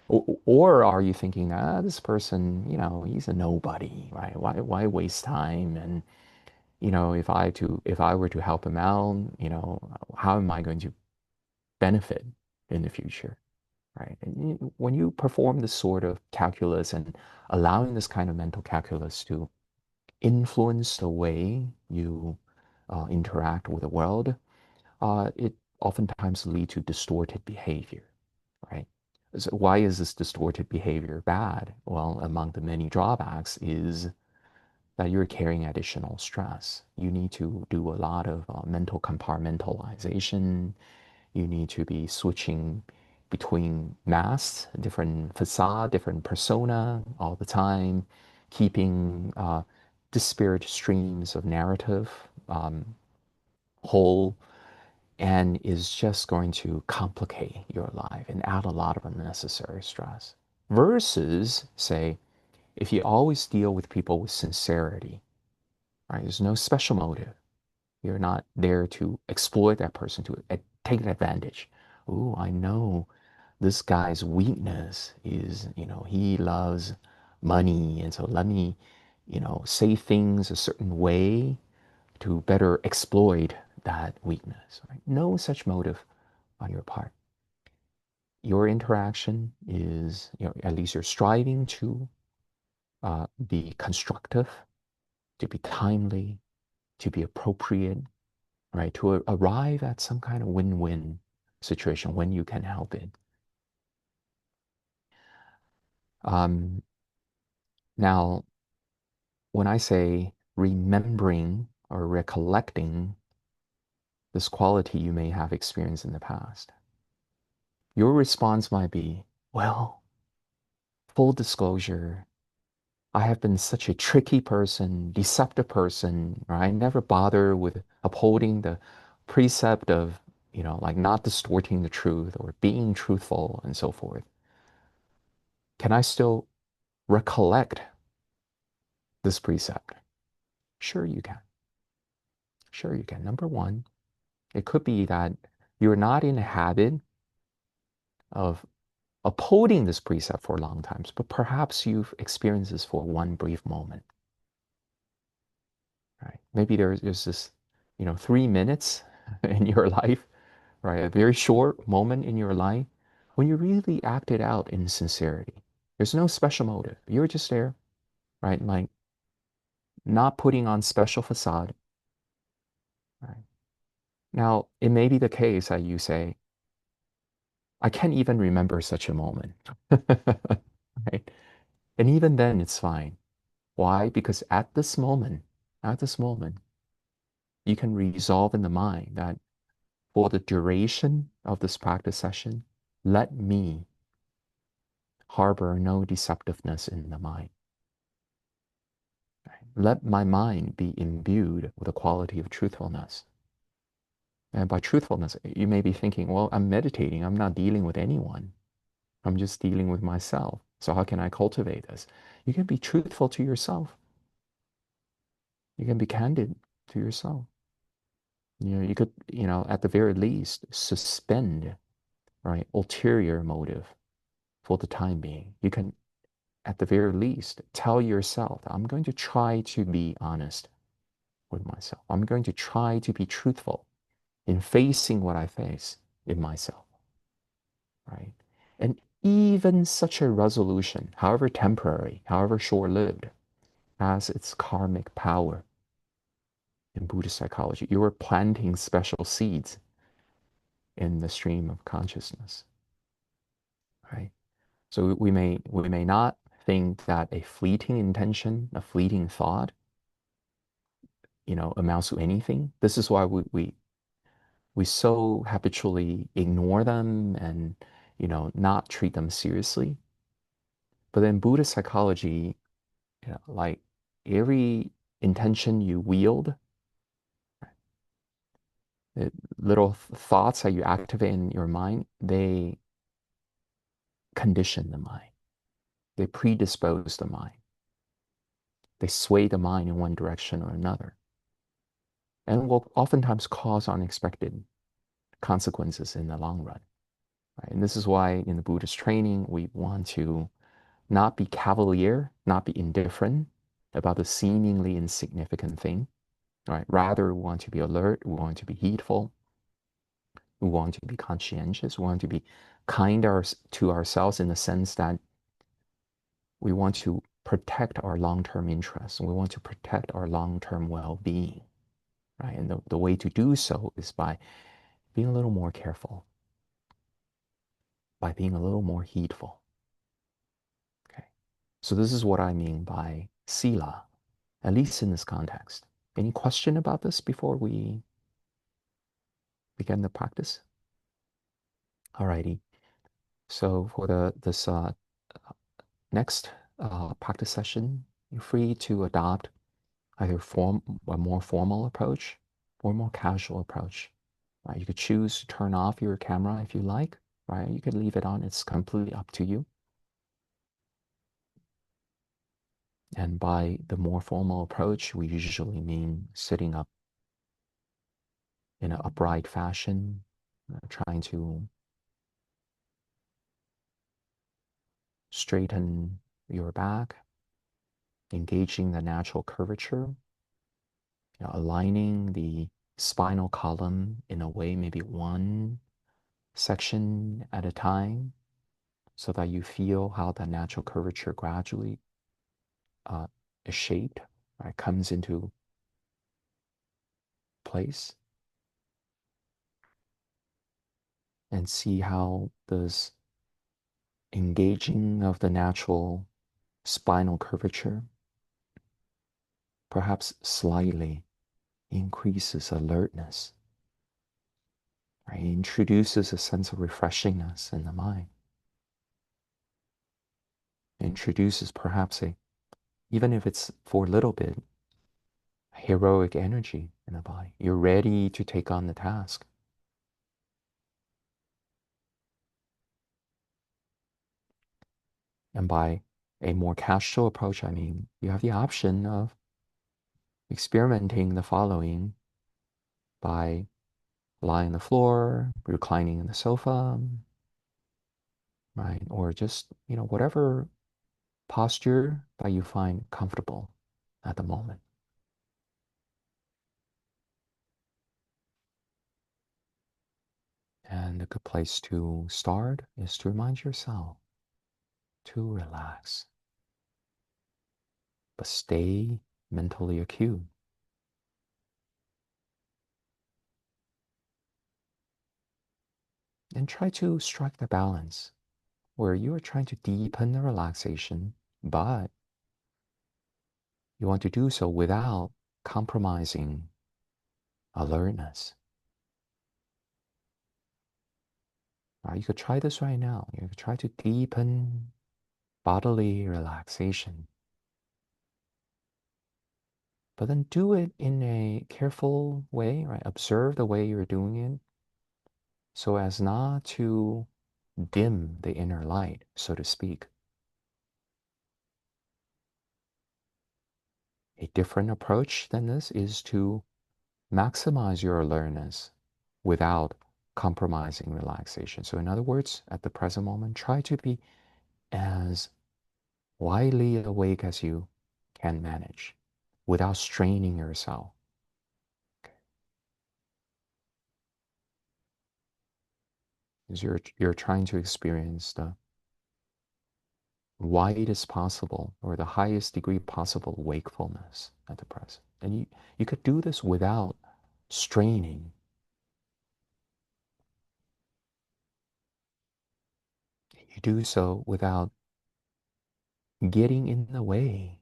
Or are you thinking, this person, he's a nobody, right? Why waste time? And if I were to help him out, how am I going to benefit in the future, right? And when you perform this sort of calculus and allowing this kind of mental calculus to influence the way you interact with the world, it oftentimes leads to distorted behavior, right? So why is this distorted behavior bad? Well, among the many drawbacks is that you're carrying additional stress. You need to do a lot of mental compartmentalization. You need to be switching between masks, different facade, different persona all the time, keeping disparate streams of narrative whole, and is just going to complicate your life and add a lot of unnecessary stress. Versus, say, if you always deal with people with sincerity, right? There's no special motive. You're not there to exploit that person, to take advantage. Ooh, I know this guy's weakness is, he loves money. And so let me, say things a certain way to better exploit that weakness. Right? No such motive on your part. Your interaction is, at least you're striving to be constructive, to be timely, to be appropriate, right? To arrive at some kind of win-win situation when you can help it. Um, Now, when I say remembering or recollecting this quality you may have experienced in the past, your response might be, well, full disclosure, I have been such a tricky person, deceptive person, right? I never bother with upholding the precept of, like not distorting the truth or being truthful and so forth. Can I still recollect this precept? Sure, you can. Sure, you can. Number one, it could be that you're not in a habit of upholding this precept for long times, but perhaps you've experienced this for one brief moment, right? Maybe there's this, 3 minutes in your life, right? A very short moment in your life when you really acted out in sincerity. There's no special motive. You're just there, right? Like not putting on special facade, right? Now, it may be the case that you say, I can't even remember such a moment, right? And even then, it's fine. Why? Because at this moment, you can resolve in the mind that for the duration of this practice session, let me harbor no deceptiveness in the mind. Right? Let my mind be imbued with the quality of truthfulness. And by truthfulness, you may be thinking, well, I'm meditating. I'm not dealing with anyone. I'm just dealing with myself. So how can I cultivate this? You can be truthful to yourself. You can be candid to yourself. You could, at the very least, suspend, right, ulterior motive for the time being. You can, at the very least, tell yourself, I'm going to try to be honest with myself. I'm going to try to be truthful in facing what I face in myself, right? And even such a resolution, however temporary, however short-lived, has its karmic power in Buddhist psychology. You are planting special seeds in the stream of consciousness, right? So we may not think that a fleeting intention, a fleeting thought, amounts to anything. This is why we so habitually ignore them and not treat them seriously. But in Buddhist psychology, like every intention you wield, it, little thoughts that you activate in your mind, they condition the mind. They predispose the mind. They sway the mind in one direction or another, and will oftentimes cause unexpected consequences in the long run. Right? And this is why in the Buddhist training, we want to not be cavalier, not be indifferent about the seemingly insignificant thing. Right? Rather, we want to be alert, we want to be heedful, we want to be conscientious, we want to be kind to ourselves in the sense that we want to protect our long-term interests, and we want to protect our long-term well-being. Right? And the way to do so is by being a little more careful, by being a little more heedful. Okay. So this is what I mean by sila, at least in this context. Any question about this before we begin the practice? Alrighty. So for the this next practice session, you're free to adopt either a more formal approach or a more casual approach. Right? You could choose to turn off your camera if you like, right? You could leave it on. It's completely up to you. And by the more formal approach, we usually mean sitting up in an upright fashion, trying to straighten your back, engaging the natural curvature, aligning the spinal column in a way, maybe one section at a time, so that you feel how the natural curvature gradually uh, is shaped, right, comes into place, and see how this engaging of the natural spinal curvature perhaps slightly increases alertness, right? Introduces a sense of refreshingness in the mind, introduces perhaps even if it's for a little bit, heroic energy in the body. You're ready to take on the task. And by a more casual approach, I mean, you have the option of experimenting the following by lying on the floor, reclining in the sofa, right? Or just, whatever posture that you find comfortable at the moment. And a good place to start is to remind yourself to relax, but stay mentally acute. And try to strike the balance where you are trying to deepen the relaxation, but you want to do so without compromising alertness. You could try this right now. You could try to deepen bodily relaxation, but then do it in a careful way, right? Observe the way you're doing it so as not to dim the inner light, so to speak. A different approach than this is to maximize your awareness without compromising relaxation. So in other words, at the present moment, try to be as widely awake as you can manage without straining yourself. Because you're trying to experience the widest possible or the highest degree possible wakefulness at the present. And you could do this without straining. You do so without getting in the way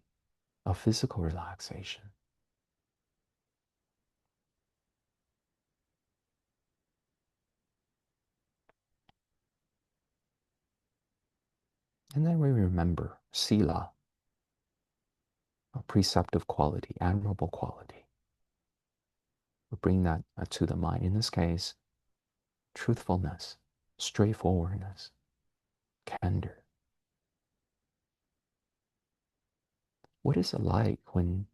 of physical relaxation. And then we remember sila, a preceptive quality, admirable quality. We bring that to the mind. In this case, truthfulness, straightforwardness, candor. What is it like when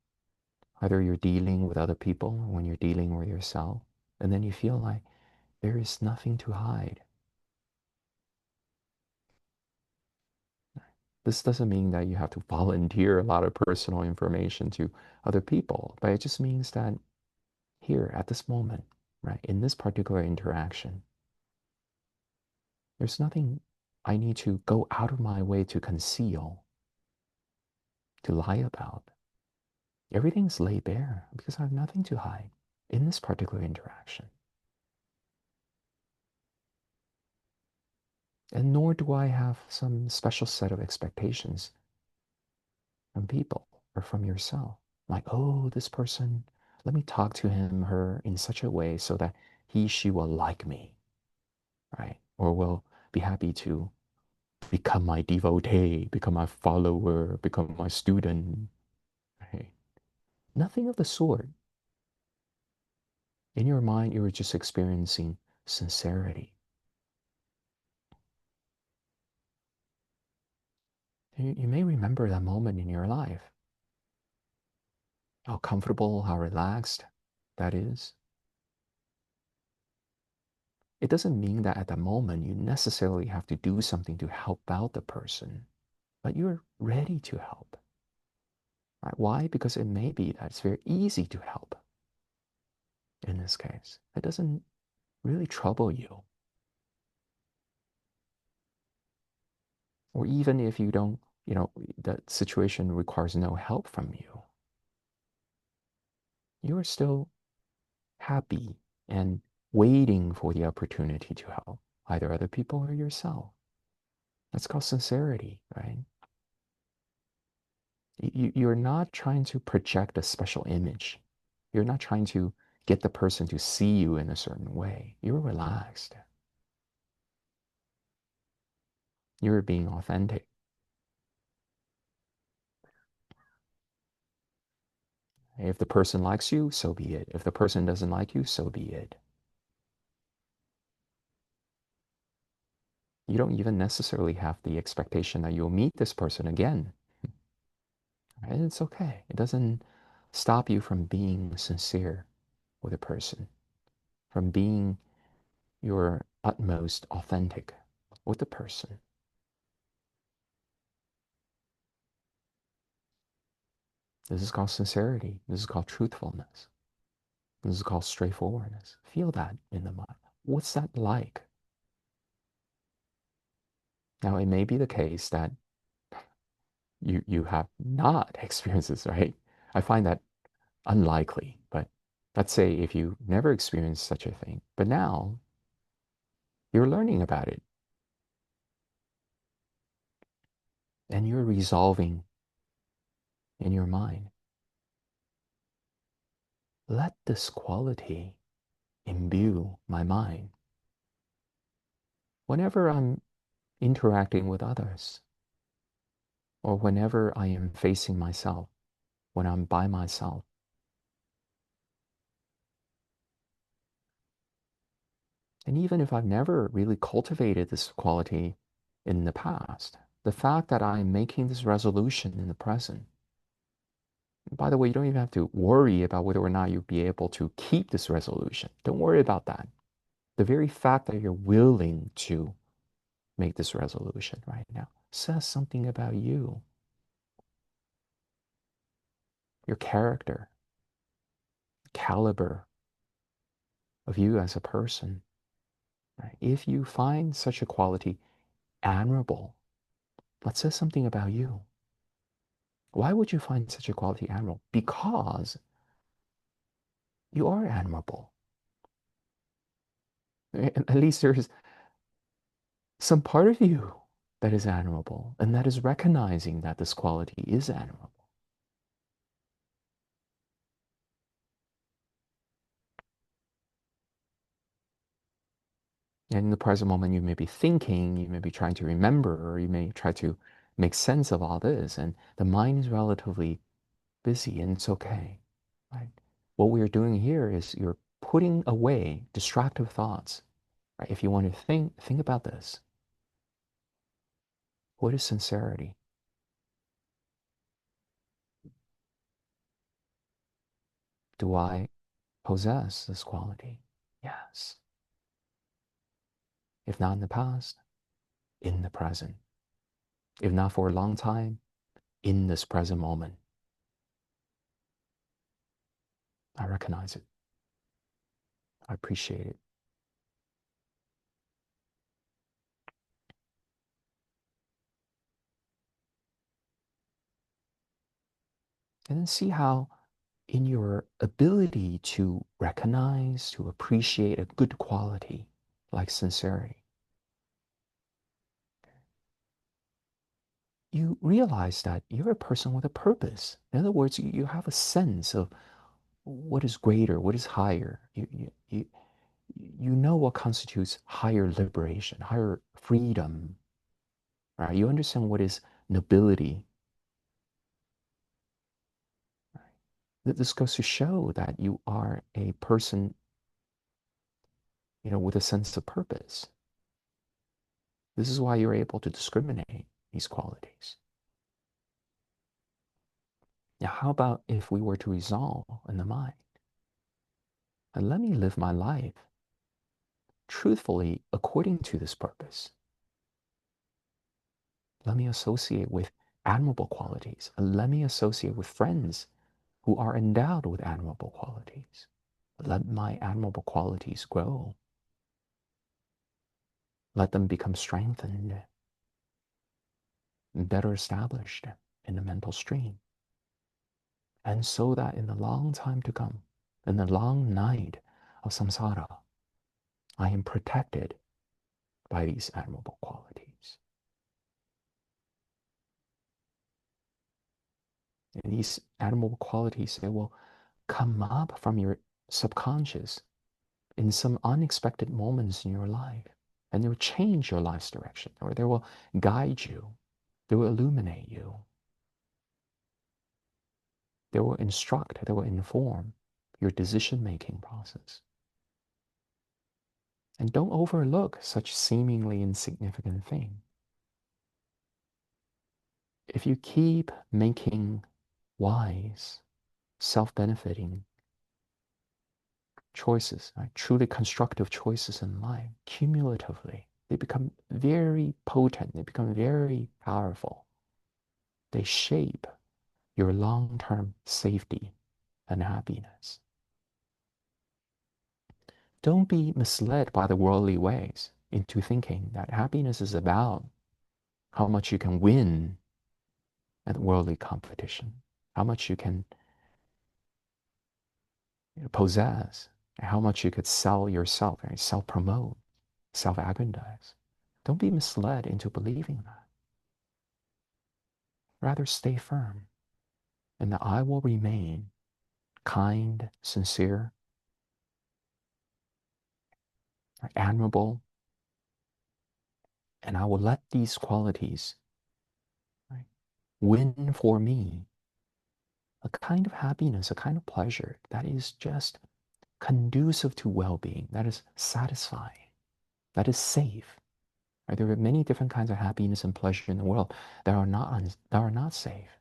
either you're dealing with other people or when you're dealing with yourself, and then you feel like there is nothing to hide? This doesn't mean that you have to volunteer a lot of personal information to other people, but it just means that here at this moment, right, in this particular interaction, there's nothing I need to go out of my way to conceal, to lie about. Everything's laid bare because I have nothing to hide in this particular interaction. And nor do I have some special set of expectations from people or from yourself. Like, oh, this person, let me talk to him, her in such a way so that he, she will like me, right? or will be happy to become my devotee, become my follower, become my student. Right? Nothing of the sort. In your mind, you are just experiencing sincerity. You may remember that moment in your life, how comfortable, how relaxed that is. It doesn't mean that at the moment you necessarily have to do something to help out the person, but you're ready to help. Right? Why? Because it may be that it's very easy to help in this case. It doesn't really trouble you. Or even if you don't, that situation requires no help from you, you are still happy and waiting for the opportunity to help either other people or yourself. That's called sincerity, right? You're not trying to project a special image. You're not trying to get the person to see you in a certain way. You're relaxed. You're being authentic. If the person likes you, so be it. If the person doesn't like you, so be it. You don't even necessarily have the expectation that you'll meet this person again. Right? It's okay. It doesn't stop you from being sincere with a person, from being your utmost authentic with the person. This is called sincerity. This is called truthfulness. This is called straightforwardness. Feel that in the mind. What's that like? Now, it may be the case that you have not experienced this, right? I find that unlikely, but let's say if you never experienced such a thing, but now you're learning about it and you're resolving in your mind. Let this quality imbue my mind. Whenever I'm interacting with others, or whenever I am facing myself, when I'm by myself, and even if I've never really cultivated this quality in the past, the fact that I'm making this resolution in the present, by the way, you don't even have to worry about whether or not you'll be able to keep this resolution. Don't worry about that. The very fact that you're willing to make this resolution right now says something about you, your character, caliber of you as a person. Right? If you find such a quality admirable, that says something about you. Why would you find such a quality admirable? Because you are admirable. At least there's some part of you that is admirable, and that is recognizing that this quality is admirable. And in the present moment, you may be thinking, you may be trying to remember, or you may try to make sense of all this, and the mind is relatively busy, and it's okay. Right? What we are doing here is you're putting away distractive thoughts. Right? If you want to think about this. What is sincerity? Do I possess this quality? Yes. If not in the past, in the present. If not for a long time, in this present moment. I recognize it. I appreciate it. And then see how in your ability to recognize, to appreciate a good quality like sincerity, you realize that you're a person with a purpose. In other words, you have a sense of what is greater, what is higher. You know what constitutes higher liberation, higher freedom, right? You understand what is nobility, right? This goes to show that you are a person, with a sense of purpose. This is why you're able to discriminate these qualities. Now, how about if we were to resolve in the mind and let me live my life truthfully according to this purpose? Let me associate with admirable qualities. Let me associate with friends who are endowed with admirable qualities. Let my admirable qualities grow. Let them become strengthened and better established in the mental stream. And so that in the long time to come, in the long night of samsara, I am protected by these admirable qualities. And these admirable qualities, they will come up from your subconscious in some unexpected moments in your life. And they will change your life's direction, or they will guide you. They will illuminate you. They will instruct, they will inform your decision-making process. And don't overlook such seemingly insignificant thing. If you keep making wise, self-benefiting choices, right? Truly constructive choices in life, cumulatively, they become very potent, they become very powerful. They shape your long-term safety and happiness. Don't be misled by the worldly ways into thinking that happiness is about how much you can win at worldly competition, how much you can possess, how much you could sell yourself, right? Self-promote, self-aggrandize. Don't be misled into believing that. Rather, stay firm, and that I will remain kind, sincere, admirable, and I will let these qualities, right, win for me a kind of happiness, a kind of pleasure that is just conducive to well-being, that is satisfying, that is safe. Right? There are many different kinds of happiness and pleasure in the world that are not safe.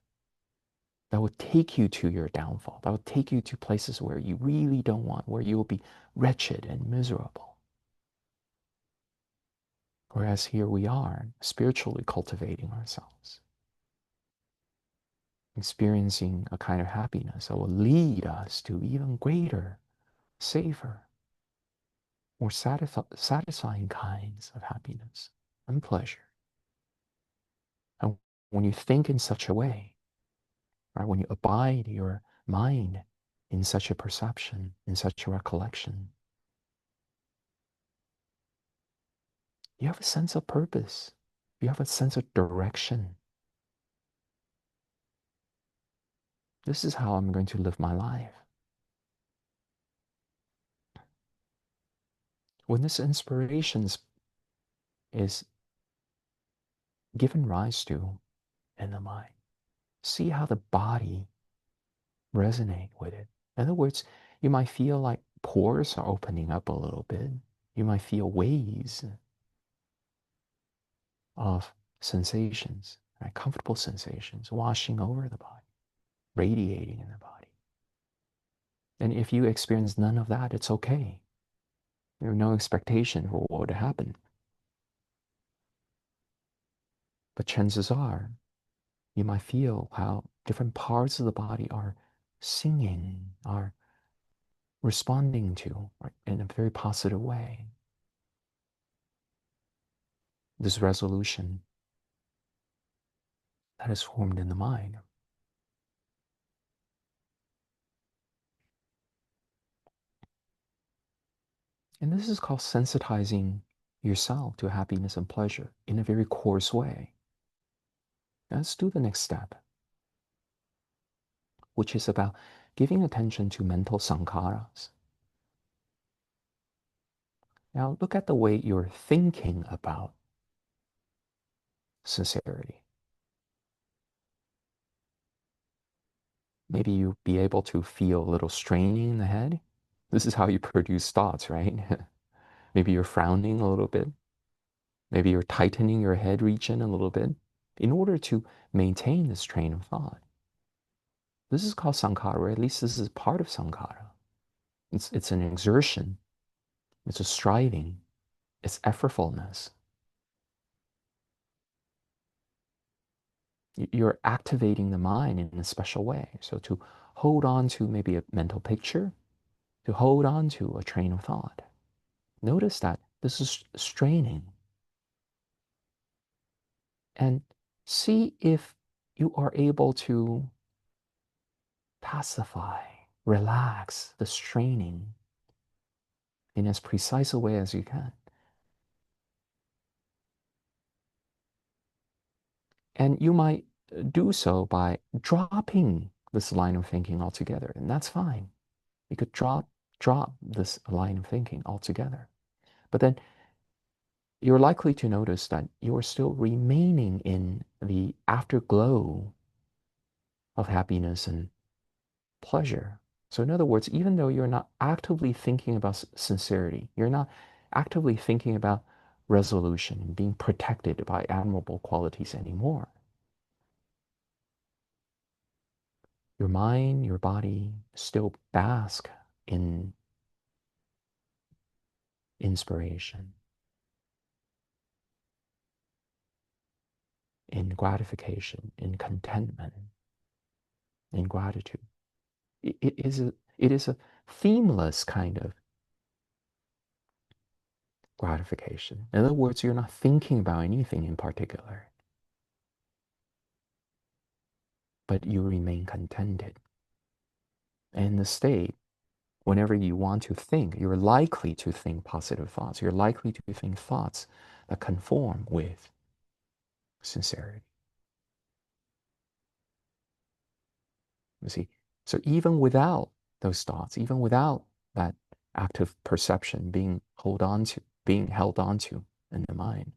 That will take you to your downfall. That will take you to places where you really don't want, where you will be wretched and miserable. Whereas here we are, spiritually cultivating ourselves, experiencing a kind of happiness that will lead us to even greater, safer, more satisfying kinds of happiness and pleasure. And when you think in such a way, right, when you abide your mind in such a perception, in such a recollection, you have a sense of purpose. You have a sense of direction. This is how I'm going to live my life. When this inspiration is given rise to in the mind, see how the body resonate with it. In other words, you might feel like pores are opening up a little bit. You might feel waves of sensations, right? Comfortable sensations washing over the body, radiating in the body. And if you experience none of that, it's okay. There's no expectation for what would happen. But chances are, you might feel how different parts of the body are singing, are responding to, right, in a very positive way. This resolution that is formed in the mind. And this is called sensitizing yourself to happiness and pleasure in a very coarse way. Now let's do the next step, which is about giving attention to mental sankharas. Now look at the way you're thinking about sincerity. Maybe you'll be able to feel a little straining in the head. This is how you produce thoughts, right? Maybe you're frowning a little bit. Maybe you're tightening your head region a little bit in order to maintain this train of thought. This is called sankhara, or at least this is part of sankhara. It's an exertion, it's a striving, it's effortfulness. You're activating the mind in a special way. So to hold on to maybe a mental picture, to hold on to a train of thought. Notice that this is straining. And see if you are able to pacify, relax the straining in as precise a way as you can. And you might do so by dropping this line of thinking altogether, and that's fine. You could drop this line of thinking altogether. But then you're likely to notice that you're still remaining in the afterglow of happiness and pleasure. So in other words, even though you're not actively thinking about sincerity, you're not actively thinking about resolution and being protected by admirable qualities anymore. Your mind, your body still bask in inspiration, in gratification, in contentment, in gratitude. It is a themeless kind of gratification. In other words, you're not thinking about anything in particular, but you remain contented. And in the state, whenever you want to think, you're likely to think positive thoughts. You're likely to think thoughts that conform with sincerity. You see, so even without those thoughts, even without that active perception being held on to in the mind,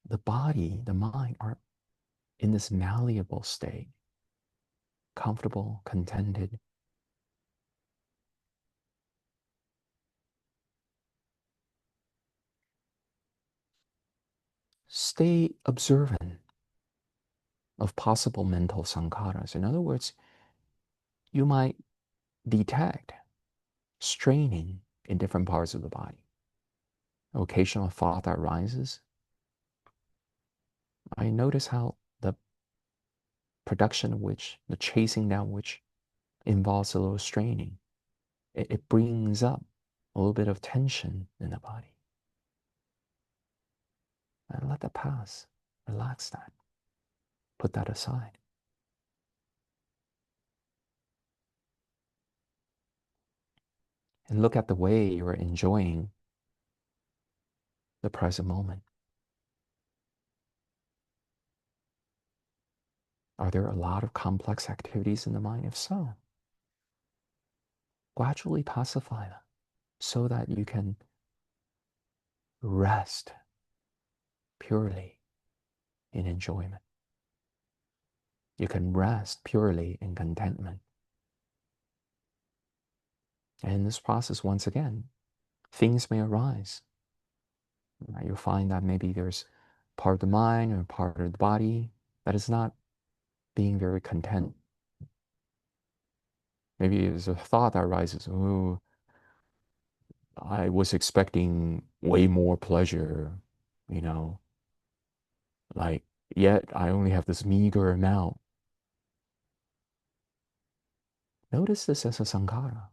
the body, the mind are in this malleable state, comfortable, contented. Stay observant of possible mental sankharas. In other words, you might detect straining in different parts of the body. Occasional thought that rises. I notice how the production of which, the chasing down which involves a little straining. It brings up a little bit of tension in the body. And let that pass. Relax that. Put that aside. And look at the way you're enjoying the present moment. Are there a lot of complex activities in the mind? If so, gradually pacify them so that you can rest purely in enjoyment. You can rest purely in contentment. And in this process, once again, things may arise. You'll find that maybe there's part of the mind or part of the body that is not being very content. Maybe there's a thought that arises, oh, I was expecting way more pleasure, you know, like, yet I only have this meager amount. Notice this as a sankhara.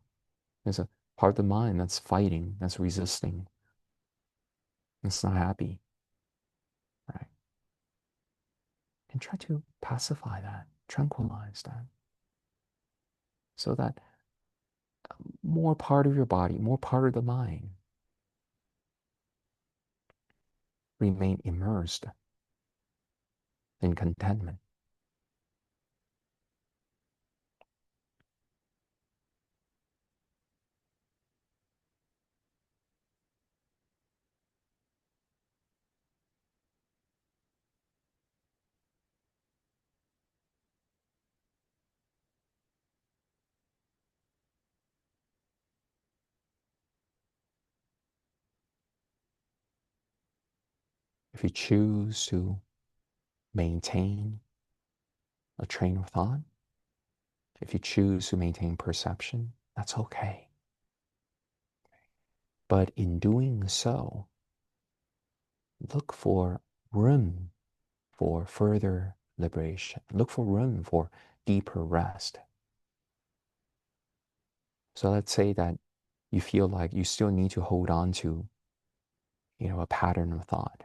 There's a part of the mind that's fighting, that's resisting, that's not happy, right? And try to pacify that, tranquilize that, so that more part of your body, more part of the mind remain immersed in contentment. If you choose to maintain a train of thought, if you choose to maintain perception, that's okay. But in doing so, look for room for further liberation. Look for room for deeper rest. So let's say that you feel like you still need to hold on to, a pattern of thought.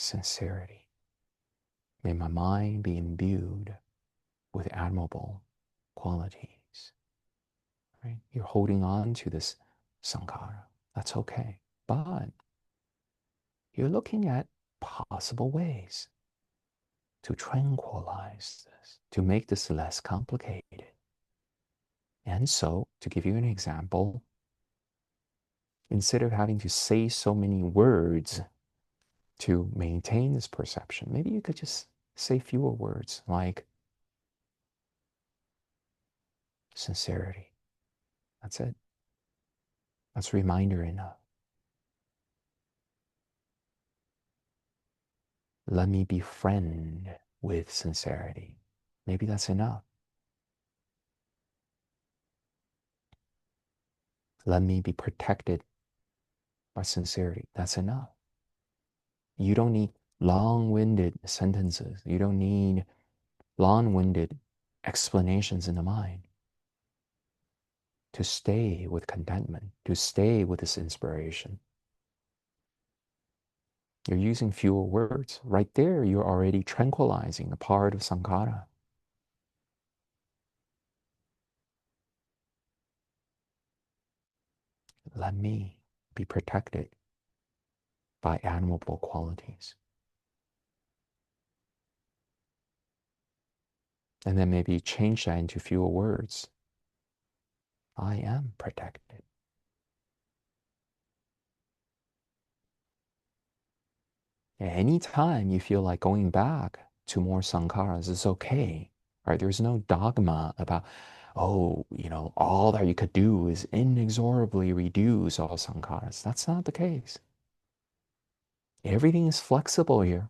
Sincerity. May my mind be imbued with admirable qualities. Right? You're holding on to this sankhara. That's okay. But you're looking at possible ways to tranquilize this, to make this less complicated. And so, to give you an example, instead of having to say so many words to maintain this perception, maybe you could just say fewer words like sincerity. That's it. That's reminder enough. Let me befriend with sincerity. Maybe that's enough. Let me be protected by sincerity. That's enough. You don't need long-winded sentences. You don't need long-winded explanations in the mind to stay with contentment, to stay with this inspiration. You're using fewer words. Right there, you're already tranquilizing a part of sankhara. Let me be protected by admirable qualities. And then maybe change that into fewer words. I am protected. Anytime you feel like going back to more sankharas is okay, right? There's no dogma about, oh, all that you could do is inexorably reduce all sankharas. That's not the case. Everything is flexible here.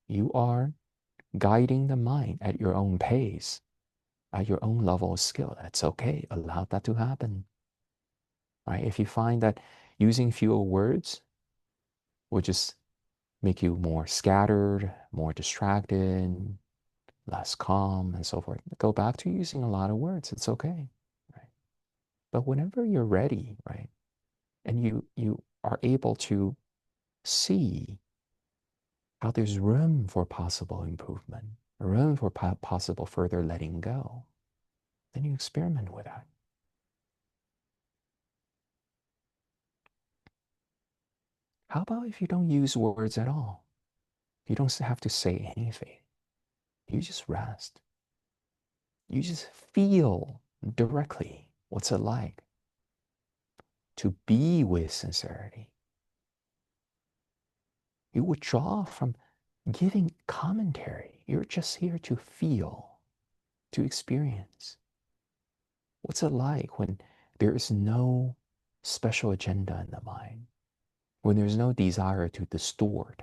You are guiding the mind at your own pace, at your own level of skill. That's okay. Allow that to happen. Right? If you find that using fewer words will just make you more scattered, more distracted, less calm, and so forth, go back to using a lot of words. It's okay. Right? But whenever you're ready, right, and you are able to see how there's room for possible improvement, room for possible further letting go, then you experiment with that. How about if you don't use words at all? You don't have to say anything. You just rest. You just feel directly what's it like to be with sincerity. You withdraw from giving commentary. You're just here to feel, to experience. What's it like when there is no special agenda in the mind, when there's no desire to distort?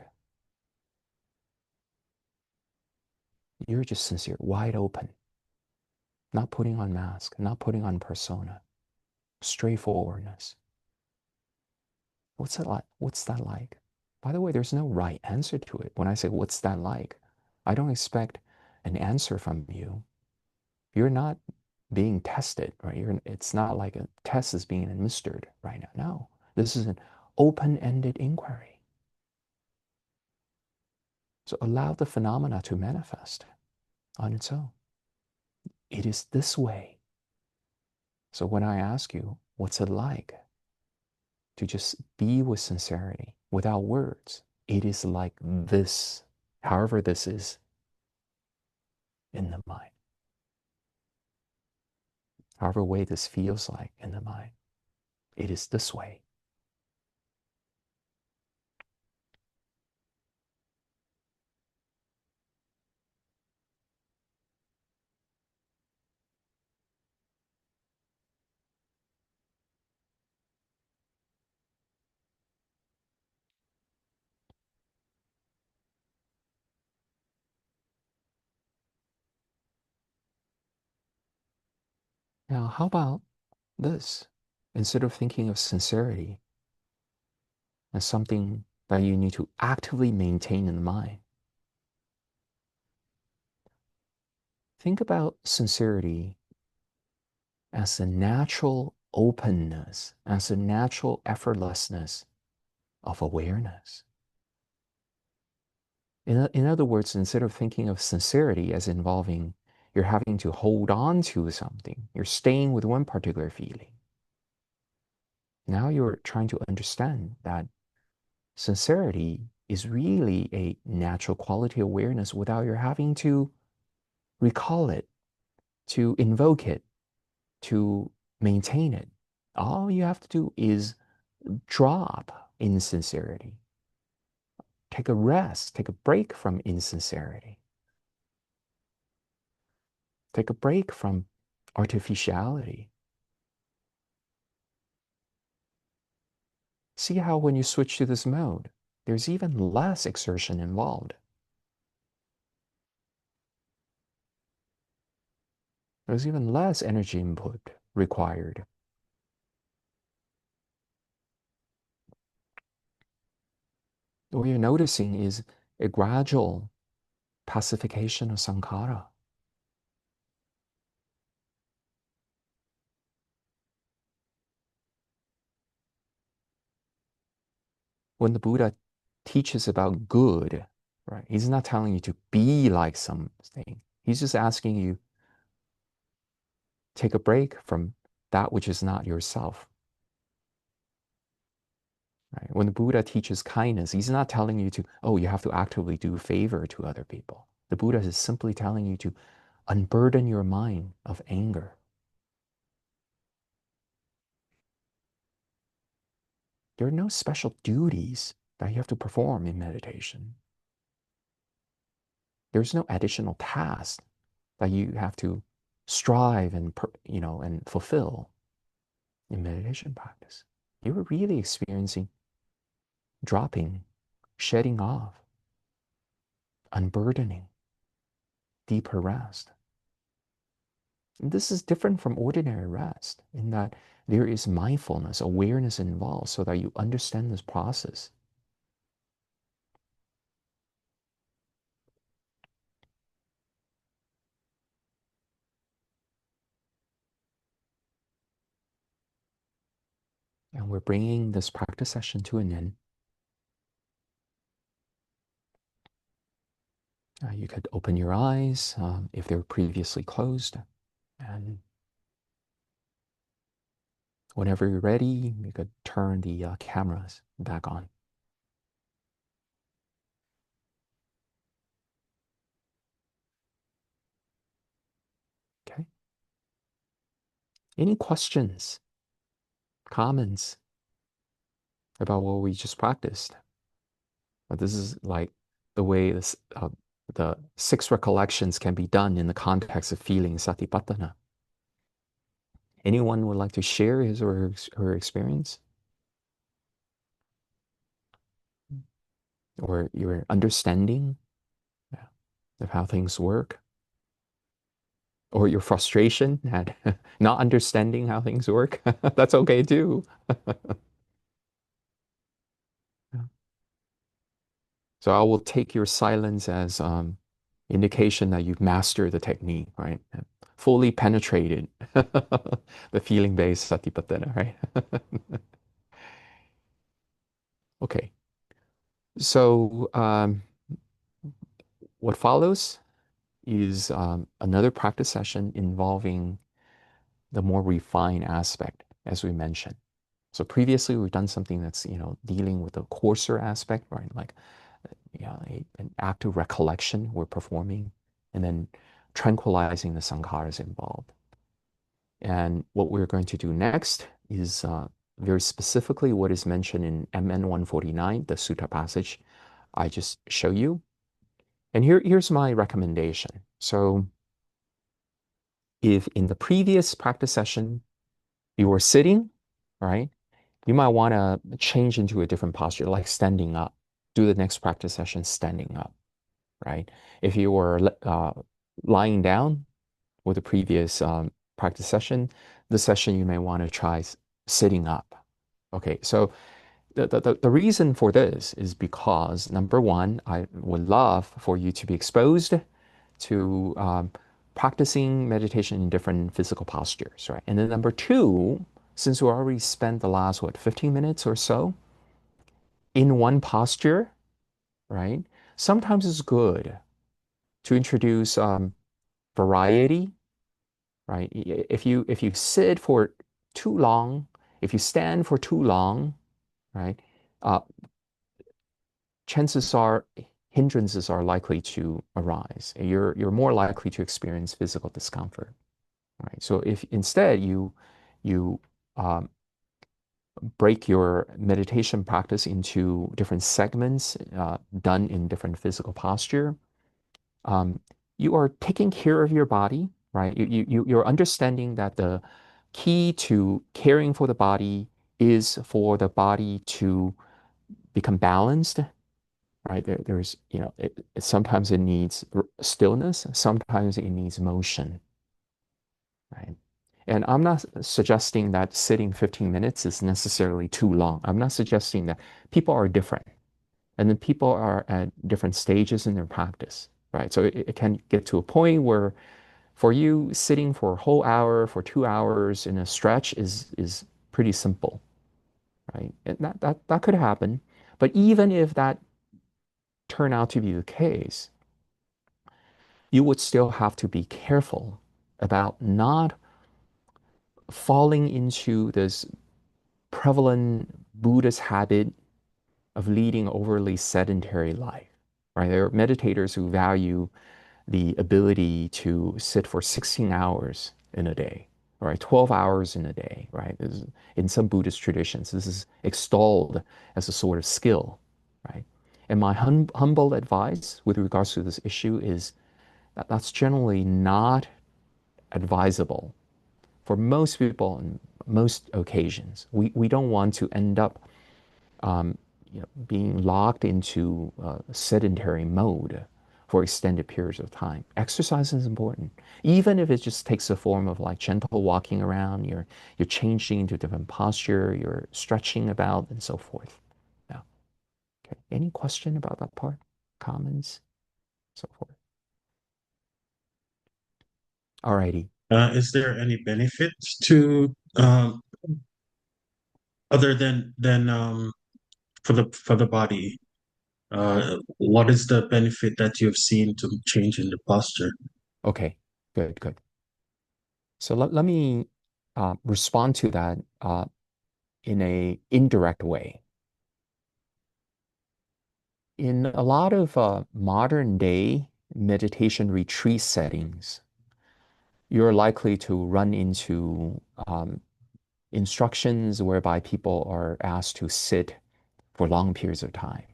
You're just sincere, wide open, not putting on mask, not putting on persona, straightforwardness. What's that like? What's that like? By the way, there's no right answer to it. When I say, what's that like? I don't expect an answer from you. You're not being tested, right? It's not like a test is being administered right now. No, this is an open-ended inquiry. So allow the phenomena to manifest on its own. It is this way. So when I ask you, what's it like to just be with sincerity without words? It is like this, however this is in the mind, however way this feels like in the mind. It is this way. Now, how about this? Instead of thinking of sincerity as something that you need to actively maintain in the mind, think about sincerity as a natural openness, as a natural effortlessness of awareness. In other words, instead of thinking of sincerity as involving you're having to hold on to something, you're staying with one particular feeling. Now you're trying to understand that sincerity is really a natural quality awareness without your having to recall it, to invoke it, to maintain it. All you have to do is drop insincerity, take a rest, take a break from insincerity, take a break from artificiality. See how when you switch to this mode, there's even less exertion involved. There's even less energy input required. What you're noticing is a gradual pacification of sankhara. When the Buddha teaches about good, right, he's not telling you to be like something. He's just asking you, take a break from that which is not yourself. Right? When the Buddha teaches kindness, he's not telling you to, oh, you have to actively do favor to other people. The Buddha is simply telling you to unburden your mind of anger. There are no special duties that you have to perform in meditation. There's no additional task that you have to strive and and fulfill in meditation practice. You're really experiencing dropping, shedding off, unburdening, deeper rest. And this is different from ordinary rest in that there is mindfulness, awareness involved so that you understand this process. And we're bringing this practice session to an end. You could open your eyes if they were previously closed. And whenever you're ready, you could turn the cameras back on. Okay. Any questions, comments about what we just practiced? This is like the way the six recollections can be done in the context of feeling satipatthana. Anyone would like to share his or her experience or your understanding of how things work, or your frustration at not understanding how things work? That's okay too. So I will take your silence as indication that you've mastered the technique, right? Fully penetrated the feeling-based satipatthana, right? Okay. So what follows is another practice session involving the more refined aspect, as we mentioned. So previously we've done something that's, dealing with the coarser aspect, right? Like, an active recollection we're performing, and then tranquilizing the sankharas involved. And what we're going to do next is very specifically what is mentioned in MN 149, the sutta passage I just show you. And here's my recommendation. So if in the previous practice session you were sitting, right, you might want to change into a different posture, like standing up. Do the next practice session standing up, right? If you were lying down with the previous practice session. This session you may want to try sitting up. Okay, so the reason for this is because number one, I would love for you to be exposed to practicing meditation in different physical postures, right? And then number two, since we already spent the last, what, 15 minutes or so in one posture, right? Sometimes it's good to introduce variety, right? If you sit for too long, if you stand for too long, right? Uh, Chances are hindrances are likely to arise. You're more likely to experience physical discomfort, right? So if instead you um, break your meditation practice into different segments done in different physical posture, um, you are taking care of your body, right? You're understanding that the key to caring for the body is for the body to become balanced, right? There's, sometimes it needs stillness, sometimes it needs motion, right? And I'm not suggesting that sitting 15 minutes is necessarily too long. I'm not suggesting that. People are different, and then people are at different stages in their practice, right? So it can get to a point where for you, sitting for a whole hour, for 2 hours in a stretch is pretty simple, right? And that could happen. But even if that turned out to be the case, you would still have to be careful about not falling into this prevalent Buddhist habit of leading overly sedentary life, right? There are meditators who value the ability to sit for 16 hours in a day, right? 12 hours in a day, right? In some Buddhist traditions, this is extolled as a sort of skill, right? And my humble advice with regards to this issue is that that's generally not advisable for most people in most occasions. We don't want to end up being locked into sedentary mode for extended periods of time. Exercise is important, even if it just takes the form of like gentle walking around. You're changing into different posture, you're stretching about, and so forth. Yeah. Okay. Any question about that part? Comments, so forth. Alrighty. Is there any benefits to other than for the body? What is the benefit that you've seen to change in the posture? Okay. Good. Good. So let me respond to that in a indirect way. In a lot of modern day meditation retreat settings, you're likely to run into instructions whereby people are asked to sit for long periods of time,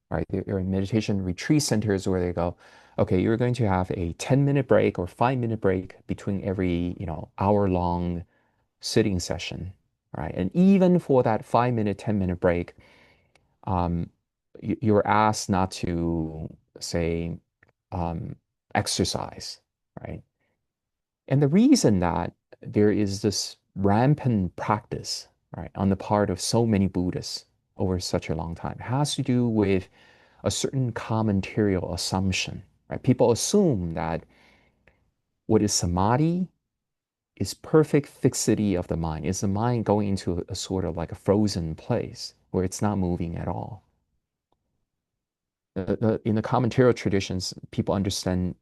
right? There are meditation retreat centers where they go, okay, you're going to have a 10-minute break or 5-minute break between every, hour-long sitting session, right? And even for that 5-minute, 10-minute break, um, you're asked not to say exercise, right? And the reason that there is this rampant practice, right, on the part of so many Buddhists over such a long time has to do with a certain commentarial assumption, right? People assume that what is samadhi is perfect fixity of the mind. Is the mind going into a sort of like a frozen place where it's not moving at all? In the commentarial traditions, people understand,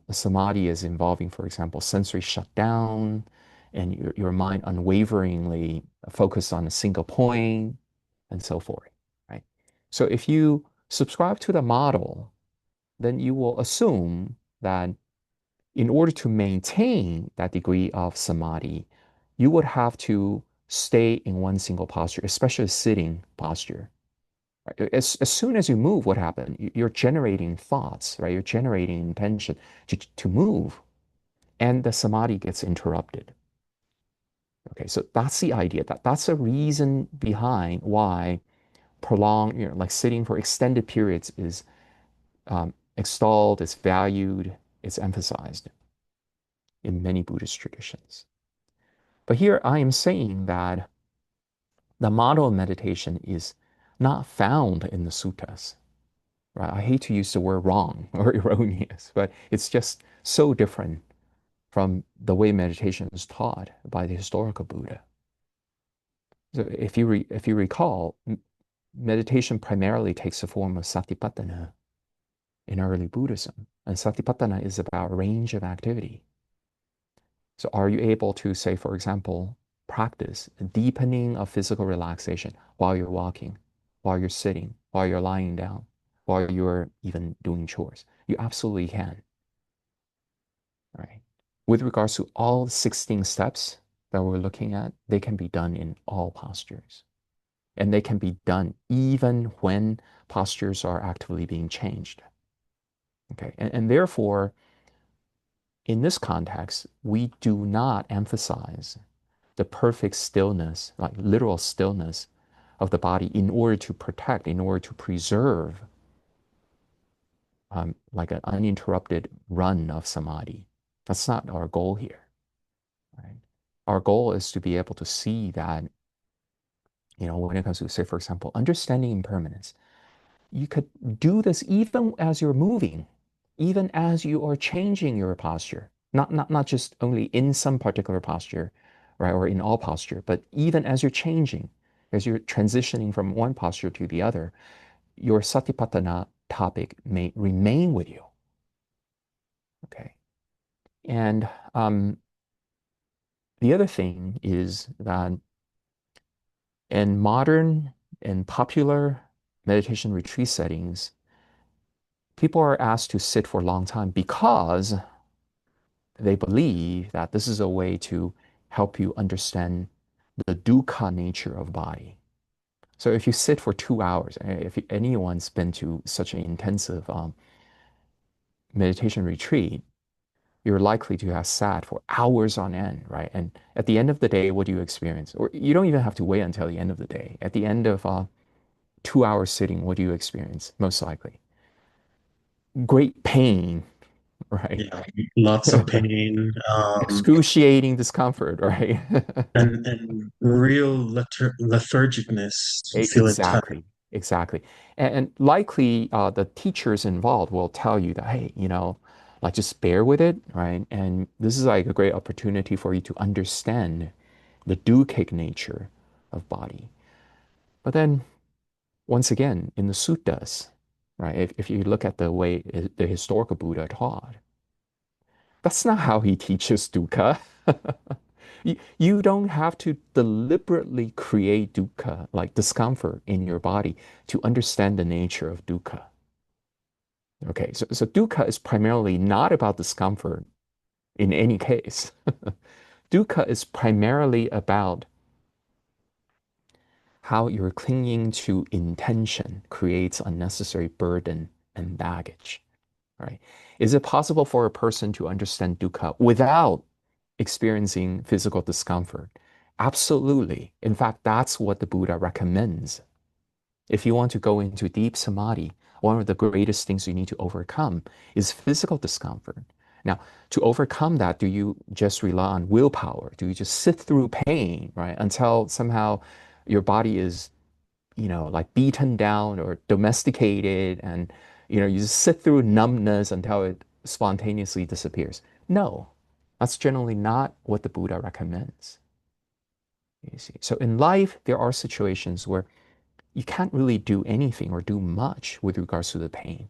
samadhi as involving, for example, sensory shutdown, and your mind unwaveringly focused on a single point, and so forth, right? So if you subscribe to the model, then you will assume that in order to maintain that degree of samadhi, you would have to stay in one single posture, especially sitting posture. Right? As soon as you move, what happens? You're generating thoughts, right? You're generating intention to move, and the samadhi gets interrupted. Okay, so that's the idea. That's a reason behind why prolonged, like sitting for extended periods is extolled, it's valued, it's emphasized in many Buddhist traditions. But here I am saying that the model of meditation is not found in the suttas, right? I hate to use the word wrong or erroneous, but it's just so different from the way meditation is taught by the historical Buddha. So if you recall, meditation primarily takes the form of satipatthana in early Buddhism, and satipatthana is about a range of activity. So are you able to, say, for example, practice a deepening of physical relaxation while you're walking, while you're sitting, while you're lying down, while you're even doing chores? You absolutely can, right? With regards to all 16 steps that we're looking at, they can be done in all postures. And they can be done even when postures are actively being changed. Okay. And therefore, in this context, we do not emphasize the perfect stillness, like literal stillness of the body in order to protect, in order to preserve like an uninterrupted run of samadhi. That's not our goal here, right? Our goal is to be able to see that, when it comes to, say, for example, understanding impermanence, you could do this even as you're moving, even as you are changing your posture, not just only in some particular posture, right, or in all posture, but even as you're changing, as you're transitioning from one posture to the other, your satipatthana topic may remain with you. Okay. And the other thing is that in modern and popular meditation retreat settings, people are asked to sit for a long time because they believe that this is a way to help you understand the dukkha nature of body. So if you sit for 2 hours, if anyone's been to such an intensive meditation retreat, you're likely to have sat for hours on end, right? And at the end of the day, what do you experience? Or you don't even have to wait until the end of the day. At the end of 2 hours sitting, what do you experience? Most likely, great pain, right? Yeah, lots of pain, Excruciating discomfort, right? and real lethargicness. You feel tired. Exactly, exactly. And likely the teachers involved will tell you that, hey, like just bear with it, right? And this is like a great opportunity for you to understand the dukkhic nature of body. But then, once again, in the suttas, right, if you look at the way the historical Buddha taught, that's not how he teaches dukkha. You don't have to deliberately create dukkha, like discomfort in your body, to understand the nature of dukkha. Okay, so dukkha is primarily not about discomfort in any case. Dukkha is primarily about how your clinging to intention creates unnecessary burden and baggage, right? Is it possible for a person to understand dukkha without experiencing physical discomfort? Absolutely. In fact, that's what the Buddha recommends. If you want to go into deep samadhi, one of the greatest things you need to overcome is physical discomfort. Now, to overcome that, do you just rely on willpower? Do you just sit through pain, right, until somehow your body is, like beaten down or domesticated and, you just sit through numbness until it spontaneously disappears? No, that's generally not what the Buddha recommends. You see. So in life, there are situations where you can't really do anything or do much with regards to the pain,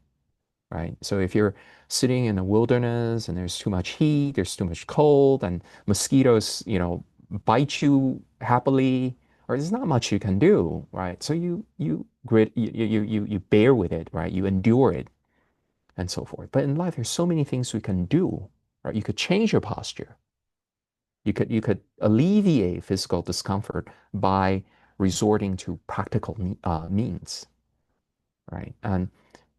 right? So if you're sitting in the wilderness and there's too much heat, there's too much cold, and mosquitoes, bite you happily, or there's not much you can do, right? So you grit, you bear with it, right? You endure it, and so forth. But in life, there's so many things we can do, right? You could change your posture. You could alleviate physical discomfort by resorting to practical means, right? And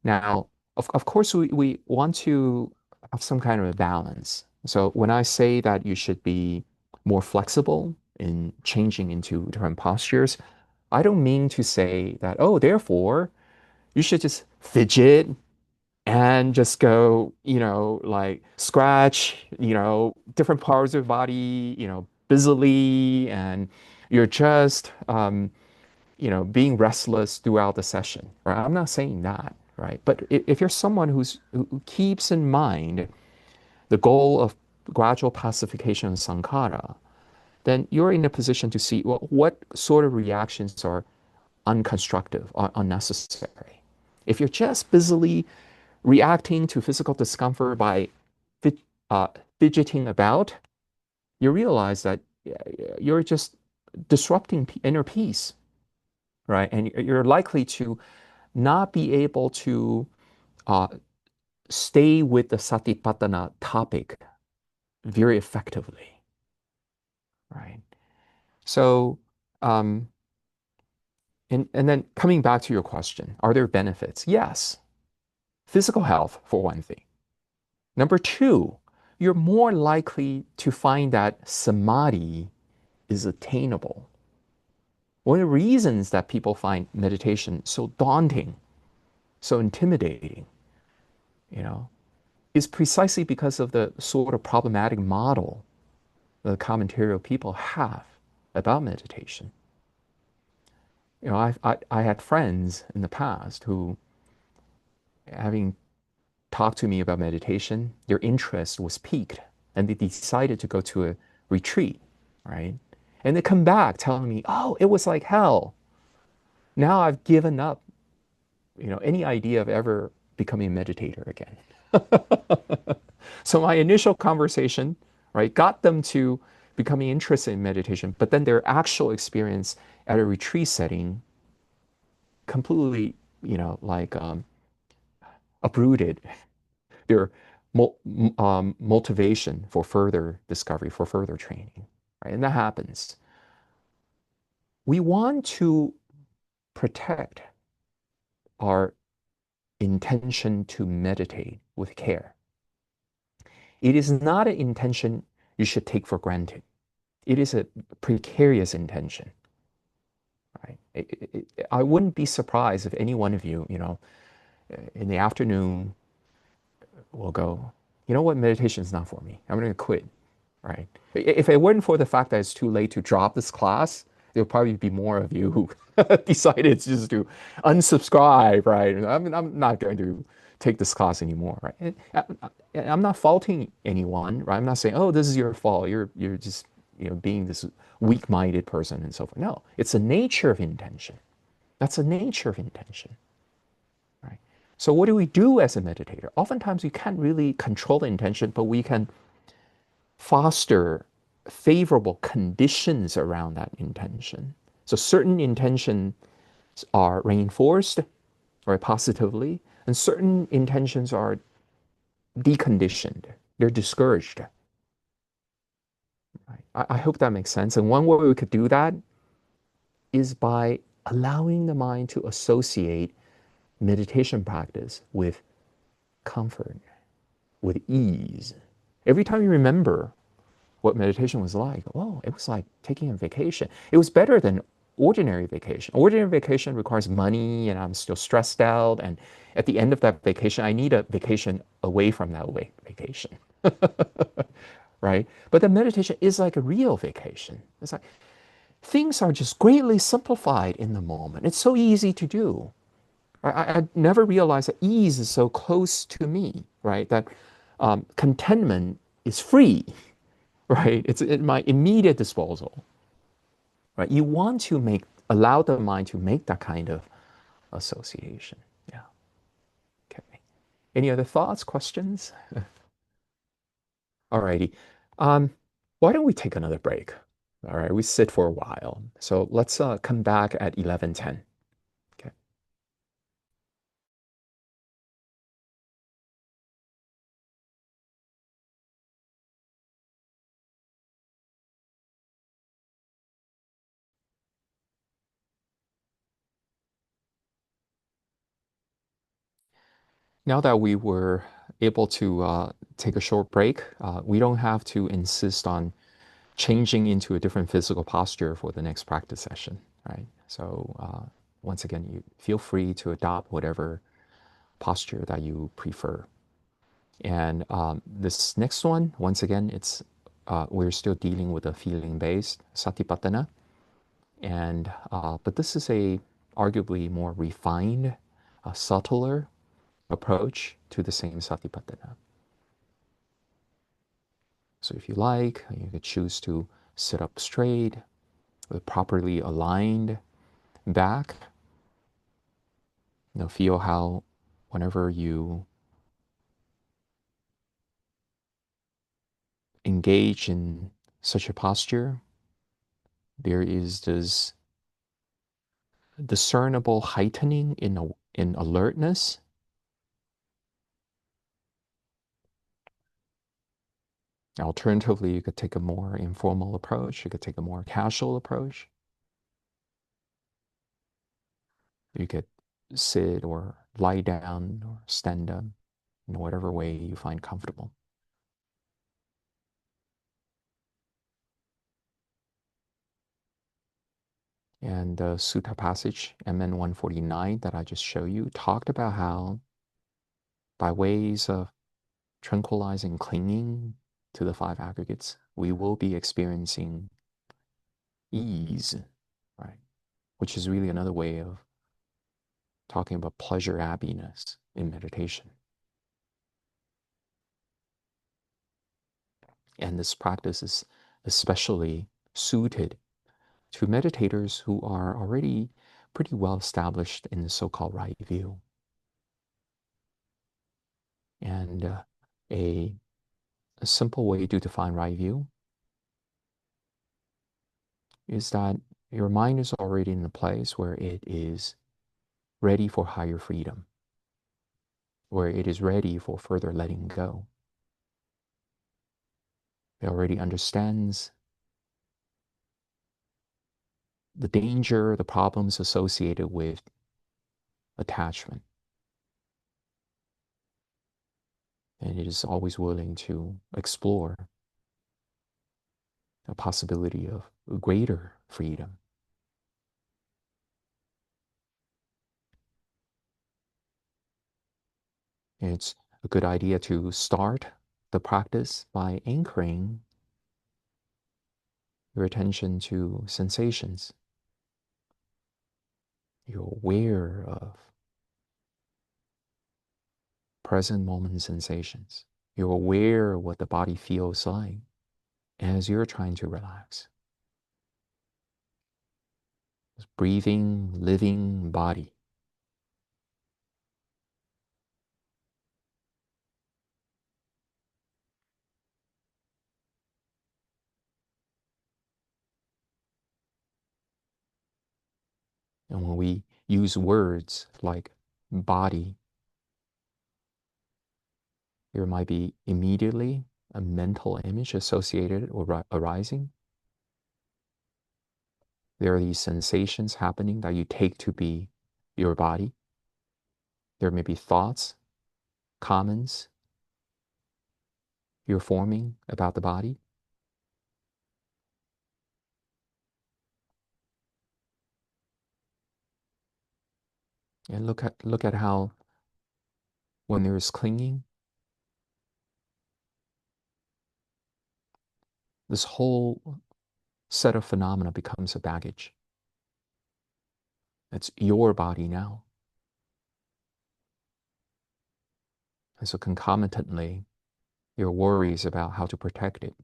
now, of course, we want to have some kind of a balance. So when I say that you should be more flexible in changing into different postures, I don't mean to say that, oh, therefore, you should just fidget and just go, like scratch, different parts of the body, busily and you're just, being restless throughout the session, right? I'm not saying that, right? But if you're someone who keeps in mind the goal of gradual pacification of sankhara, then you're in a position to see, well, what sort of reactions are unconstructive or unnecessary. If you're just busily reacting to physical discomfort by uh, fidgeting about, you realize that you're just disrupting inner peace, right? And you're likely to not be able to uh, stay with the satipatthana topic very effectively, right? So, um, and then coming back to your question, are there benefits? Yes. Physical health, for one thing. Number two, you're more likely to find that samadhi is attainable. One of the reasons that people find meditation so daunting, so intimidating, you know, is precisely because of the sort of problematic model the commentarial people have about meditation. I had friends in the past who, having talked to me about meditation, their interest was piqued and they decided to go to a retreat, right? And they come back telling me, oh, it was like hell. Now I've given up, any idea of ever becoming a meditator again. So my initial conversation, right, got them to becoming interested in meditation, but then their actual experience at a retreat setting completely, like uprooted their motivation for further discovery, for further training, right? And that happens. We want to protect our intention to meditate with care. It is not an intention you should take for granted. It is a precarious intention, right? I wouldn't be surprised if any one of you, in the afternoon will go, you know what, meditation is not for me. I'm going to quit, right? If it weren't for the fact that it's too late to drop this class, there'll probably be more of you who decided just to unsubscribe, right? I'm not going to take this class anymore, right? I'm not faulting anyone, right? I'm not saying, oh, this is your fault. You're just, being this weak-minded person and so forth. No, it's the nature of intention. That's the nature of intention, right? So what do we do as a meditator? Oftentimes we can't really control the intention, but we can foster favorable conditions around that intention. So certain intentions are reinforced, right, positively, and certain intentions are deconditioned. They're discouraged. Right? I hope that makes sense. And one way we could do that is by allowing the mind to associate meditation practice with comfort, with ease. Every time you remember what meditation was like, oh, it was like taking a vacation. It was better than ordinary vacation. Ordinary vacation requires money and I'm still stressed out. And at the end of that vacation, I need a vacation away from that vacation. Right? But the meditation is like a real vacation. It's like things are just greatly simplified in the moment. It's so easy to do. I never realized that ease is so close to me, right? That contentment is free, right? It's at my immediate disposal, right? You want to allow the mind to make that kind of association. Yeah. Okay. Any other thoughts, questions? All righty. Why don't we take another break? All right, we sit for a while. So let's come back at 11:10. Okay. Now that we were able to take a short break, we don't have to insist on changing into a different physical posture for the next practice session, right? So once again, you feel free to adopt whatever posture that you prefer. And this next one, once again, it's we're still dealing with a feeling-based satipatthana, and but this is a arguably more refined, subtler approach to the same satipatthana. So if you like, you could choose to sit up straight with properly aligned back. Feel how whenever you engage in such a posture, there is this discernible heightening in alertness. Alternatively, you could take a more informal approach. You could take a more casual approach. You could sit or lie down or stand up in whatever way you find comfortable. And the sutta passage, MN 149, that I just showed you, talked about how by ways of tranquilizing clinging to the five aggregates, we will be experiencing ease, right? Which is really another way of talking about pleasure happiness in meditation. And this practice is especially suited to meditators who are already pretty well established in the so-called right view. And a simple way to define right view is that your mind is already in the place where it is ready for higher freedom, where it is ready for further letting go. It already understands the danger, the problems associated with attachment. And it is always willing to explore a possibility of greater freedom. And it's a good idea to start the practice by anchoring your attention to sensations. You're aware of present moment sensations. You're aware of what the body feels like as you're trying to relax. Breathing, living body. And when we use words like body, there might be immediately a mental image associated or arising. There are these sensations happening that you take to be your body. There may be thoughts, comments you're forming about the body. And look at how when there is clinging, this whole set of phenomena becomes a baggage. It's your body now. And so concomitantly, your worries about how to protect it,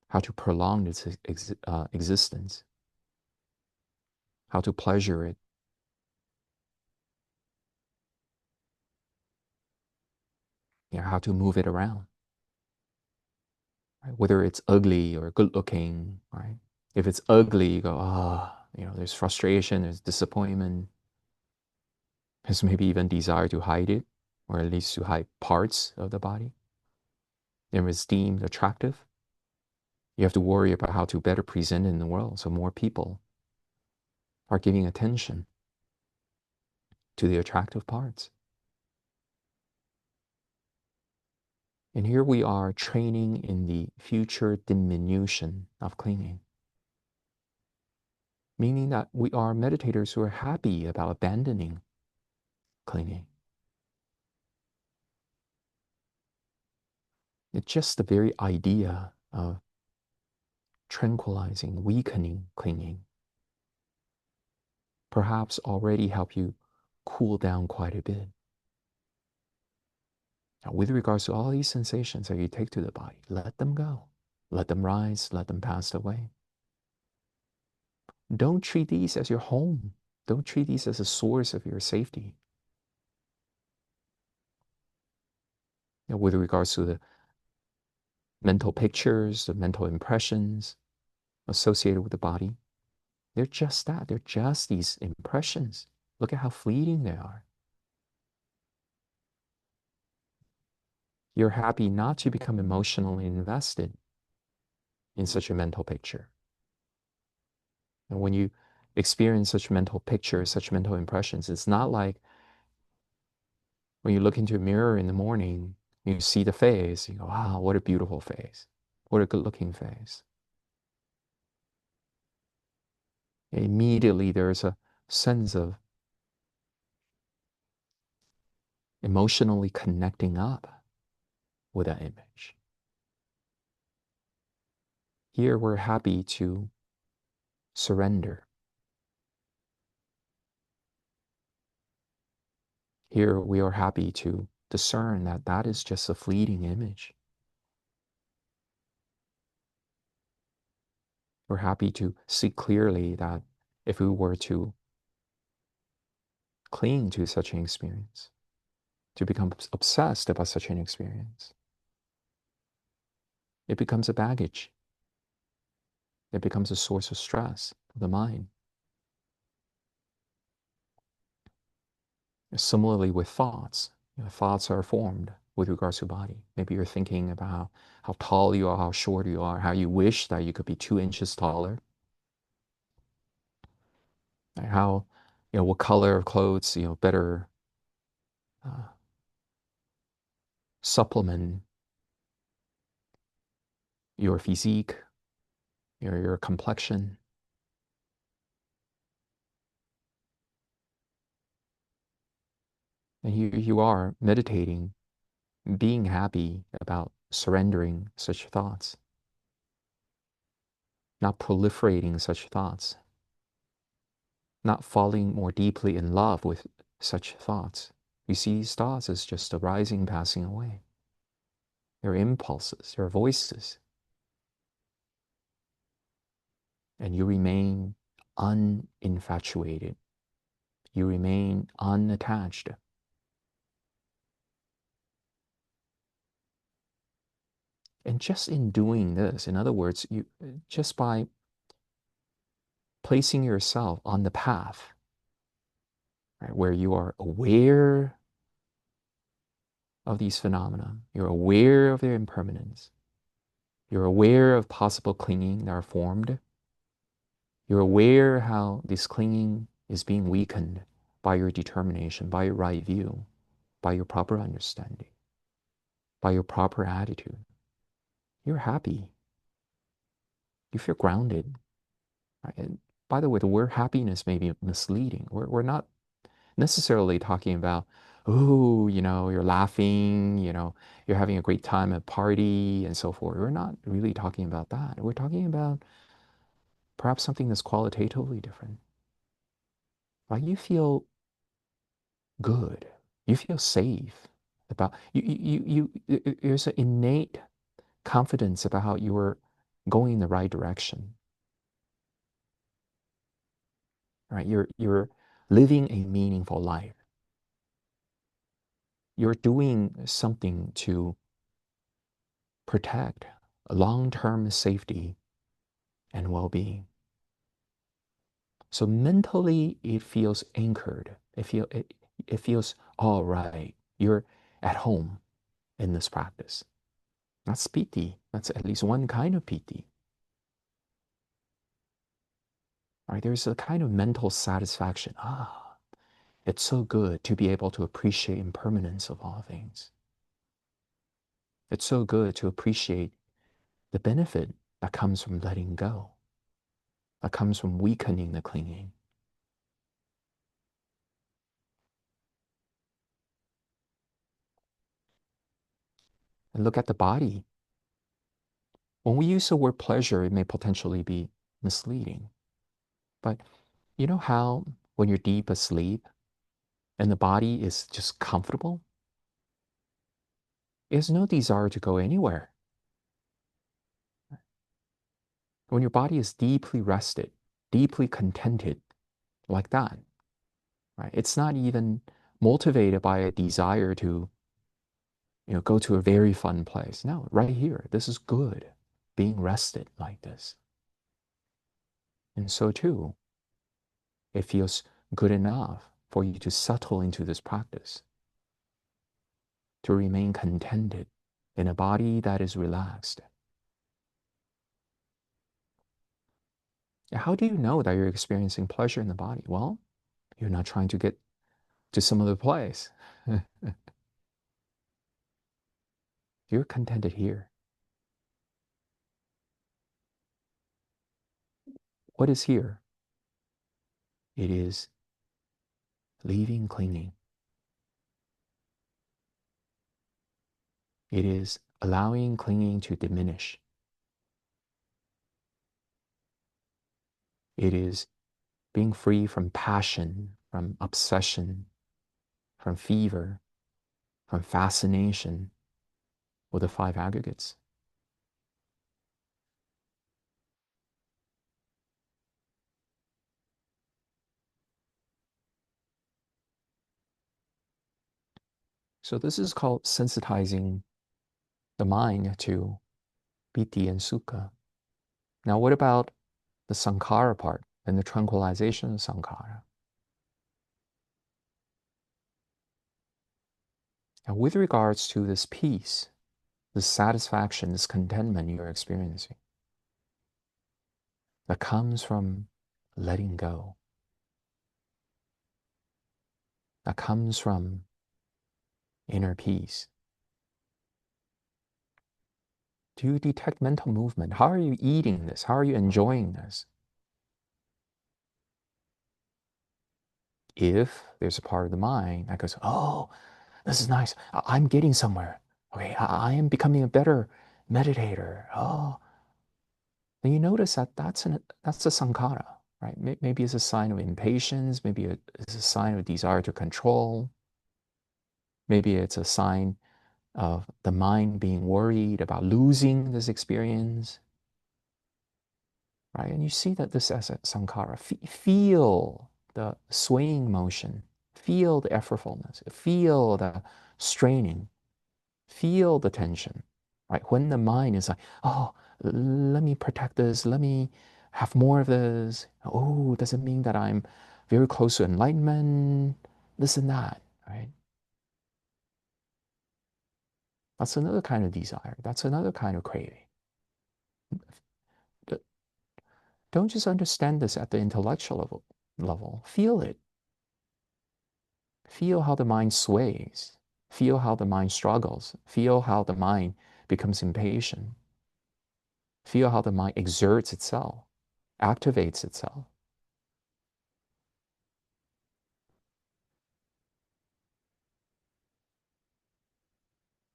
how to prolong its existence, how to pleasure it, how to move it around, right? Whether it's ugly or good looking, right? If it's ugly, you go, there's frustration, there's disappointment, there's maybe even desire to hide it, or at least to hide parts of the body. If it's deemed attractive, you have to worry about how to better present it in the world so more people are giving attention to the attractive parts. And here we are training in the future diminution of clinging, meaning that we are meditators who are happy about abandoning clinging. It's just the very idea of tranquilizing, weakening clinging, perhaps already help you cool down quite a bit. Now, with regards to all these sensations that you take to the body, let them go. Let them rise, let them pass away. Don't treat these as your home. Don't treat these as a source of your safety. With regards to the mental pictures, the mental impressions associated with the body, they're just that. They're just these impressions. Look at how fleeting they are. You're happy not to become emotionally invested in such a mental picture. And when you experience such mental pictures, such mental impressions, it's not like when you look into a mirror in the morning, you see the face, you go, wow, what a beautiful face. What a good looking face. Immediately there's a sense of emotionally connecting up with that image. Here we're happy to surrender. Here we are happy to discern that that is just a fleeting image. We're happy to see clearly that if we were to cling to such an experience, to become obsessed about such an experience, it becomes a baggage. It becomes a source of stress for the mind. Similarly with thoughts, thoughts are formed with regards to body. Maybe you're thinking about how tall you are, how short you are, how you wish that you could be 2 inches taller, how, what color of clothes, better uh, supplement your physique, your complexion. And here you are meditating, being happy about surrendering such thoughts, not proliferating such thoughts, not falling more deeply in love with such thoughts. You see these thoughts as just arising, passing away. They're impulses, they're voices. And you remain uninfatuated. You remain unattached. And just in doing this, in other words, you just by placing yourself on the path, right, where you are aware of these phenomena, you're aware of their impermanence, you're aware of possible clinging that are formed, you're aware how this clinging is being weakened by your determination, by your right view, by your proper understanding, by your proper attitude. You're happy. You feel grounded. Right? And by the way, the word happiness may be misleading. We're not necessarily talking about, oh, you're laughing, you're having a great time at a party and so forth. We're not really talking about that. We're talking about perhaps something that's qualitatively different. Like you feel good. You feel safe about there's an innate confidence about how you are going in the right direction. Right? You're living a meaningful life. You're doing something to protect long-term safety and well-being. So mentally, it feels anchored. It feels all right. You're at home in this practice. That's piti. That's at least one kind of piti. Right? There's a kind of mental satisfaction. It's so good to be able to appreciate impermanence of all things. It's so good to appreciate the benefit that comes from letting go, that comes from weakening the clinging. And look at the body. When we use the word pleasure, it may potentially be misleading. But you know how when you're deep asleep and the body is just comfortable, it has no desire to go anywhere. When your body is deeply rested, deeply contented, like that, right? It's not even motivated by a desire to, go to a very fun place. No, right here, this is good, being rested like this. And so too, it feels good enough for you to settle into this practice, to remain contented in a body that is relaxed. How do you know that you're experiencing pleasure in the body? Well, you're not trying to get to some other place. You're contented here. What is here? It is leaving clinging. It is allowing clinging to diminish. It is being free from passion, from obsession, from fever, from fascination with the five aggregates. So this is called sensitizing the mind to piti and sukha. Now, what about the sankhara part and the tranquilization of sankhara? And with regards to this peace, this satisfaction, this contentment you're experiencing, that comes from letting go, that comes from inner peace. Do you detect mental movement? How are you eating this? How are you enjoying this? If there's a part of the mind that goes, oh, this is nice. I'm getting somewhere. Okay, I am becoming a better meditator. Oh, then you notice that that's a sankhara, right? Maybe it's a sign of impatience. Maybe it's a sign of desire to control. Maybe it's a sign of the mind being worried about losing this experience, right? And you see that this as a sankhara. Feel the swaying motion, feel the effortfulness, feel the straining, feel the tension, right? When the mind is like, oh, let me protect this, let me have more of this. Oh, does it mean that I'm very close to enlightenment? This and that, right? That's another kind of desire. That's another kind of craving. Don't just understand this at the intellectual level. Feel it. Feel how the mind sways. Feel how the mind struggles. Feel how the mind becomes impatient. Feel how the mind exerts itself, activates itself.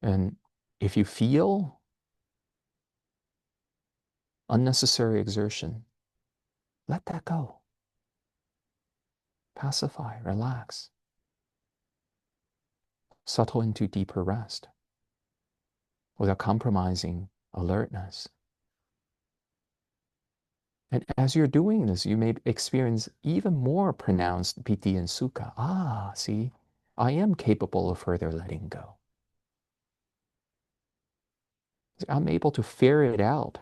And if you feel unnecessary exertion, let that go. Pacify, relax, settle into deeper rest without compromising alertness. And as you're doing this, you may experience even more pronounced piti and sukha. Ah, see, I am capable of further letting go. I'm able to ferret out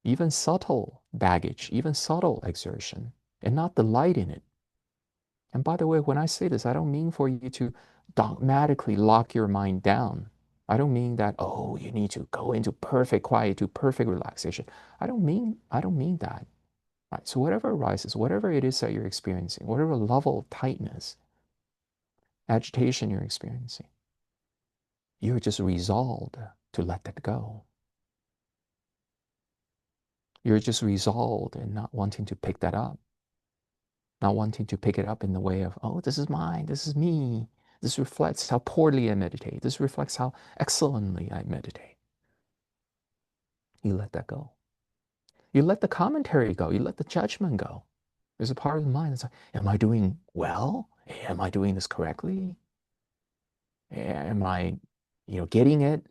even subtle baggage, even subtle exertion, and not delight in it. And by the way, when I say this, I don't mean for you to dogmatically lock your mind down. I don't mean that, oh, you need to go into perfect quiet, to perfect relaxation. I don't mean that. Right? So whatever arises, whatever it is that you're experiencing, whatever level of tightness, agitation you're experiencing, you're just resolved to let that go. You're just resolved in not wanting to pick that up, not wanting to pick it up in the way of, oh, this is mine, this is me. This reflects how poorly I meditate. This reflects how excellently I meditate. You let that go. You let the commentary go. You let the judgment go. There's a part of the mind that's like, am I doing well? Am I doing this correctly? Am I, getting it?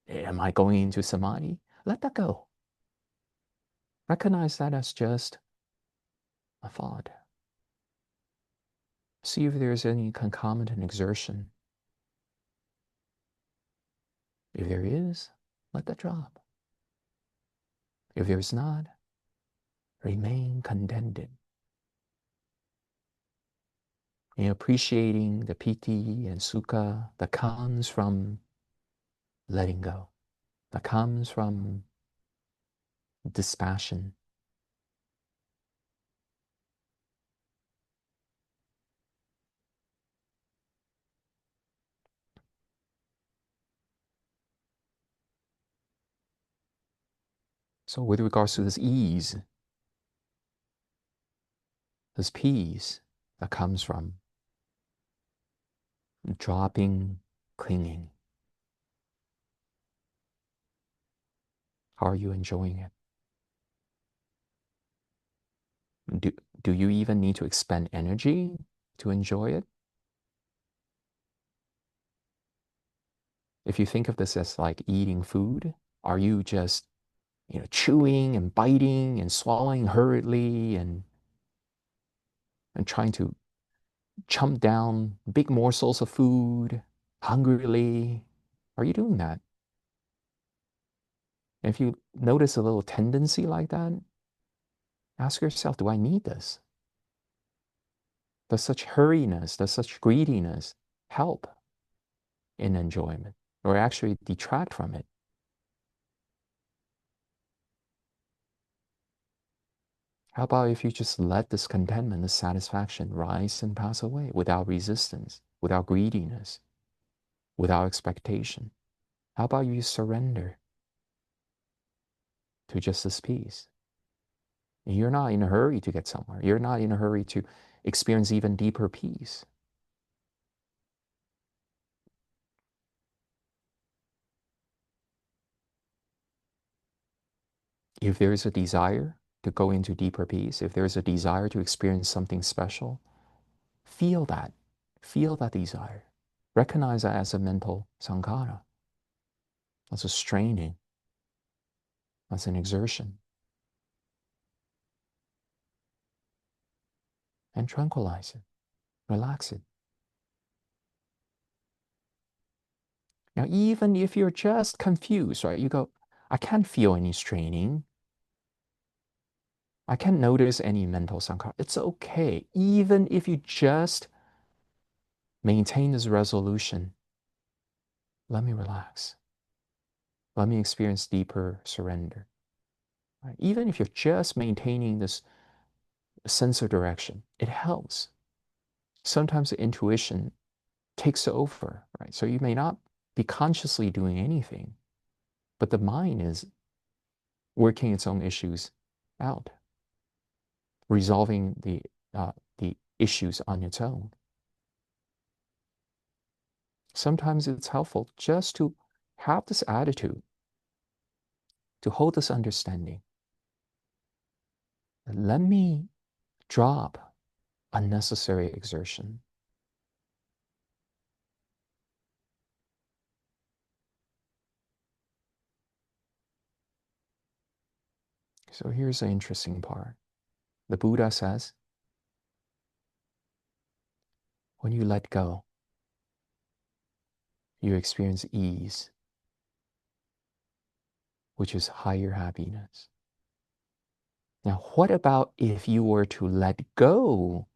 Am I going into samadhi? Let that go. Recognize that as just a thought. See if there's any concomitant exertion. If there is, let that drop. If there's not, remain contented. Appreciating the piti and sukha that comes from letting go, that comes from dispassion. So with regards to this ease, this peace that comes from dropping clinging, how are you enjoying it? Do, do you even need to expend energy to enjoy it? If you think of this as like eating food, are you just, chewing and biting and swallowing hurriedly and trying to chomp down big morsels of food hungrily? Are you doing that? And if you notice a little tendency like that, ask yourself, do I need this? Does such hurriness, does such greediness help in enjoyment or actually detract from it? How about if you just let this contentment, this satisfaction rise and pass away without resistance, without greediness, without expectation? How about you surrender to just this peace? You're not in a hurry to get somewhere. You're not in a hurry to experience even deeper peace. If there is a desire to go into deeper peace, if there is a desire to experience something special, feel that. Feel that desire. Recognize that as a mental sankhara, as a straining, as an exertion, and tranquilize it, relax it. Now, even if you're just confused, right, you go, I can't feel any straining. I can't notice any mental sankhara. It's okay. Even if you just maintain this resolution, let me relax. Let me experience deeper surrender. Right? Even if you're just maintaining this sense of direction, it helps. Sometimes the intuition takes over, right? So you may not be consciously doing anything, but the mind is working its own issues out, resolving the issues on its own. Sometimes it's helpful just to have this attitude, to hold this understanding. Let me drop unnecessary exertion. So here's the interesting part. The Buddha says, when you let go, you experience ease, which is higher happiness. Now, what about if you were to let go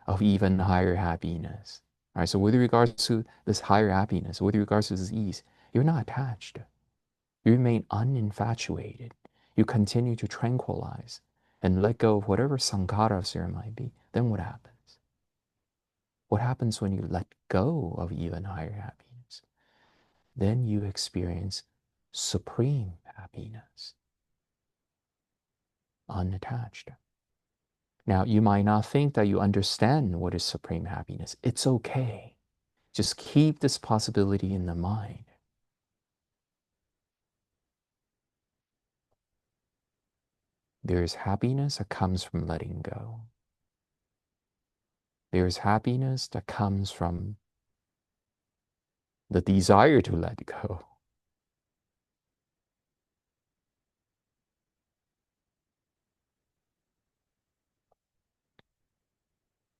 of even higher happiness? All right, so with regards to this higher happiness, with regards to this ease, you're not attached. You remain uninfatuated. You continue to tranquilize and let go of whatever sankharas there might be. Then what happens? What happens when you let go of even higher happiness? Then you experience supreme happiness, unattached. Now, you might not think that you understand what is supreme happiness. It's okay. Just keep this possibility in the mind. There's happiness that comes from letting go. There's happiness that comes from the desire to let go.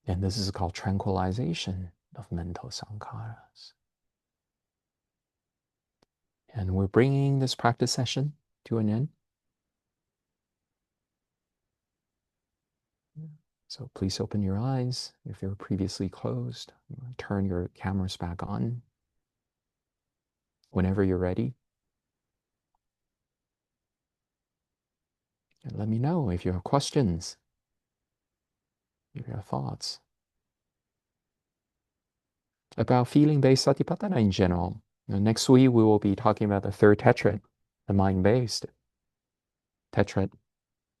And this is called tranquilization of mental sankharas. And we're bringing this practice session to an end. So please open your eyes if they were previously closed. Turn your cameras back on whenever you're ready. And let me know if you have questions, if you have thoughts about feeling-based satipatthana in general. Next week, we will be talking about the third tetrad, the mind-based tetrad.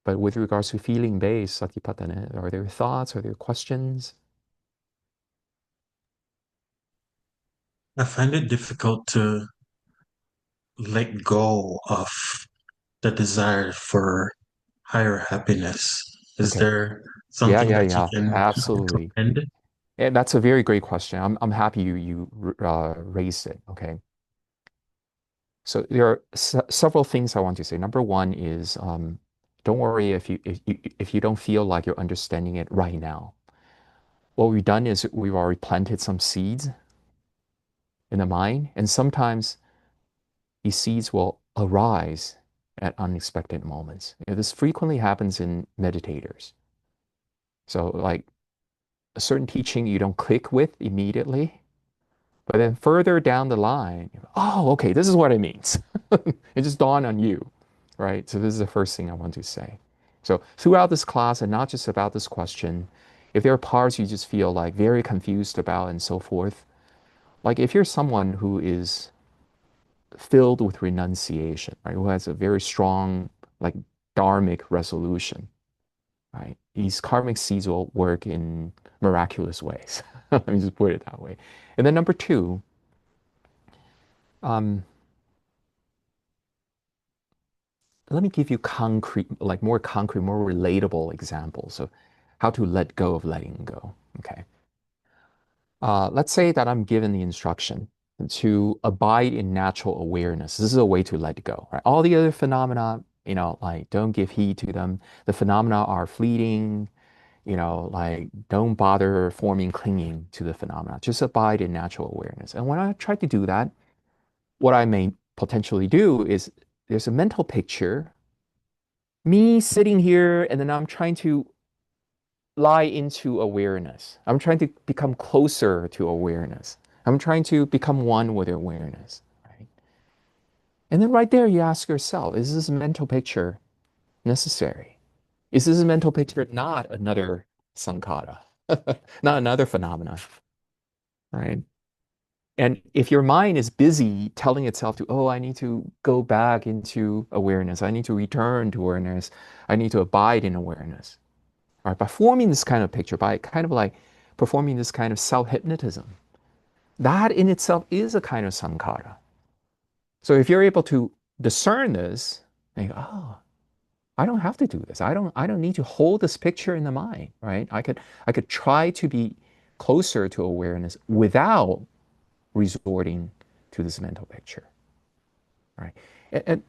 But with regards to feeling-based satipatthana, are there thoughts? Are there questions? I find it difficult to let go of the desire for higher happiness. Is Okay. there Yeah, something yeah, that you yeah. can Absolutely. recommend? And that's a very great question. I'm happy you raised it. Okay. So there are several things I want to say. Number one is don't worry if you don't feel like you're understanding it right now. What we've done is we've already planted some seeds in the mind, and sometimes these seeds will arise at unexpected moments. This frequently happens in meditators. So like a certain teaching you don't click with immediately, but then further down the line, oh, okay, this is what it means. It just dawned on you, right? So this is the first thing I want to say. So throughout this class, and not just about this question, if there are parts you just feel like very confused about and so forth, like if you're someone who is filled with renunciation, right, who has a very strong like dharmic resolution, right? These karmic seeds will work in miraculous ways. Let me just put it that way. And then number two, um, let me give you concrete, like more concrete, more relatable examples of how to let go of letting go. Okay. Let's say that I'm given the instruction to abide in natural awareness. This is a way to let go, right? All the other phenomena, like don't give heed to them. The phenomena are fleeting, like don't bother forming clinging to the phenomena. Just abide in natural awareness. And when I try to do that, what I may potentially do is there's a mental picture, me sitting here, and then I'm trying to lie into awareness. I'm trying to become closer to awareness. I'm trying to become one with awareness, right? And then right there, you ask yourself, is this mental picture necessary? Is this mental picture not another sankhara, not another phenomena, right? And if your mind is busy telling itself to, oh, I need to go back into awareness, I need to return to awareness, I need to abide in awareness, right? By forming this kind of picture, by kind of like performing this kind of self-hypnotism, that in itself is a kind of sankhara. So if you're able to discern this, and you go, oh, I don't have to do this. I don't need to hold this picture in the mind, right? I could try to be closer to awareness without resorting to this mental picture, right? And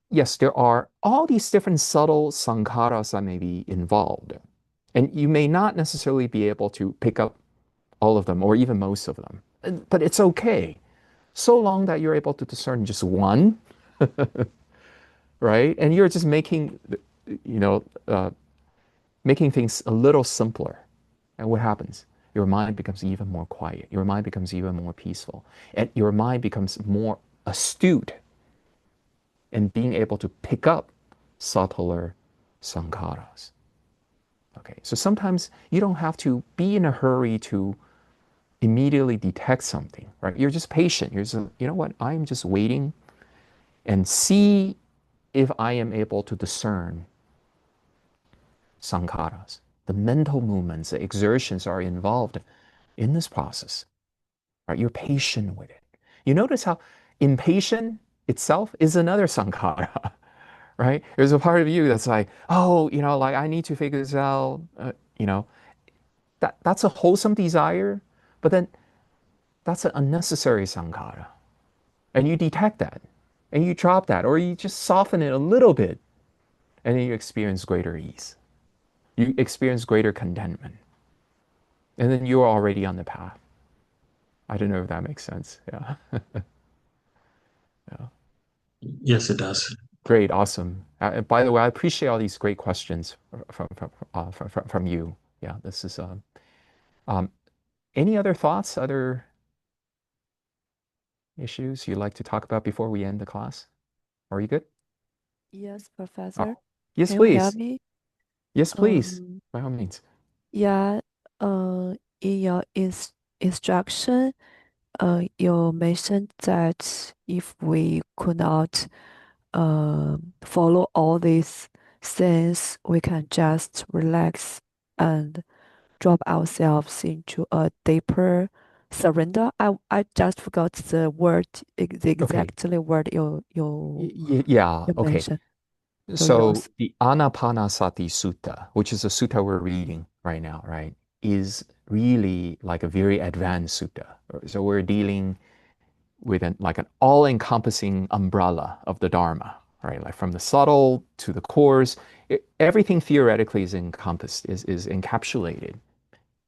yes, there are all these different subtle sankharas that may be involved. And you may not necessarily be able to pick up all of them or even most of them. But it's okay. So long that you're able to discern just one, right? And you're just making, you know, uh, making things a little simpler. And what happens? Your mind becomes even more quiet. Your mind becomes even more peaceful. And your mind becomes more astute in being able to pick up subtler sankharas. Okay, so sometimes you don't have to be in a hurry to immediately detect something, right? You're just patient. You're just, you know what? I'm just waiting and see if I am able to discern sankharas. The mental movements, the exertions are involved in this process, right? You're patient with it. You notice how impatient itself is another sankhara, right? There's a part of you that's like, oh, like I need to figure this out. You know, that's a wholesome desire, but then that's an unnecessary sankhara. And you detect that and you drop that, or you just soften it a little bit, and then you experience greater ease. You experience greater contentment. And then you're already on the path. I don't know if that makes sense. Yeah. Yeah. Yes, it does. Great. Awesome. By the way, I appreciate all these great questions from you. Yeah. This is, um, any other thoughts, other issues you'd like to talk about before we end the class? Are you good? Yes, Professor. Oh, yes, Can you hear please. me? Yes, please. Um, By all means. yeah, in your instruction, you mentioned that if we could not follow all these things, we can just relax and drop ourselves into a deeper surrender. I just forgot the word, the Okay. exactly word Yeah. you Okay. mentioned. So So yours. the Anapanasati Sutta, which is a sutta we're reading right now, right, is really like a very advanced sutta. So we're dealing with like an all-encompassing umbrella of the Dharma, right? Like from the subtle to the coarse, everything theoretically is encompassed, is encapsulated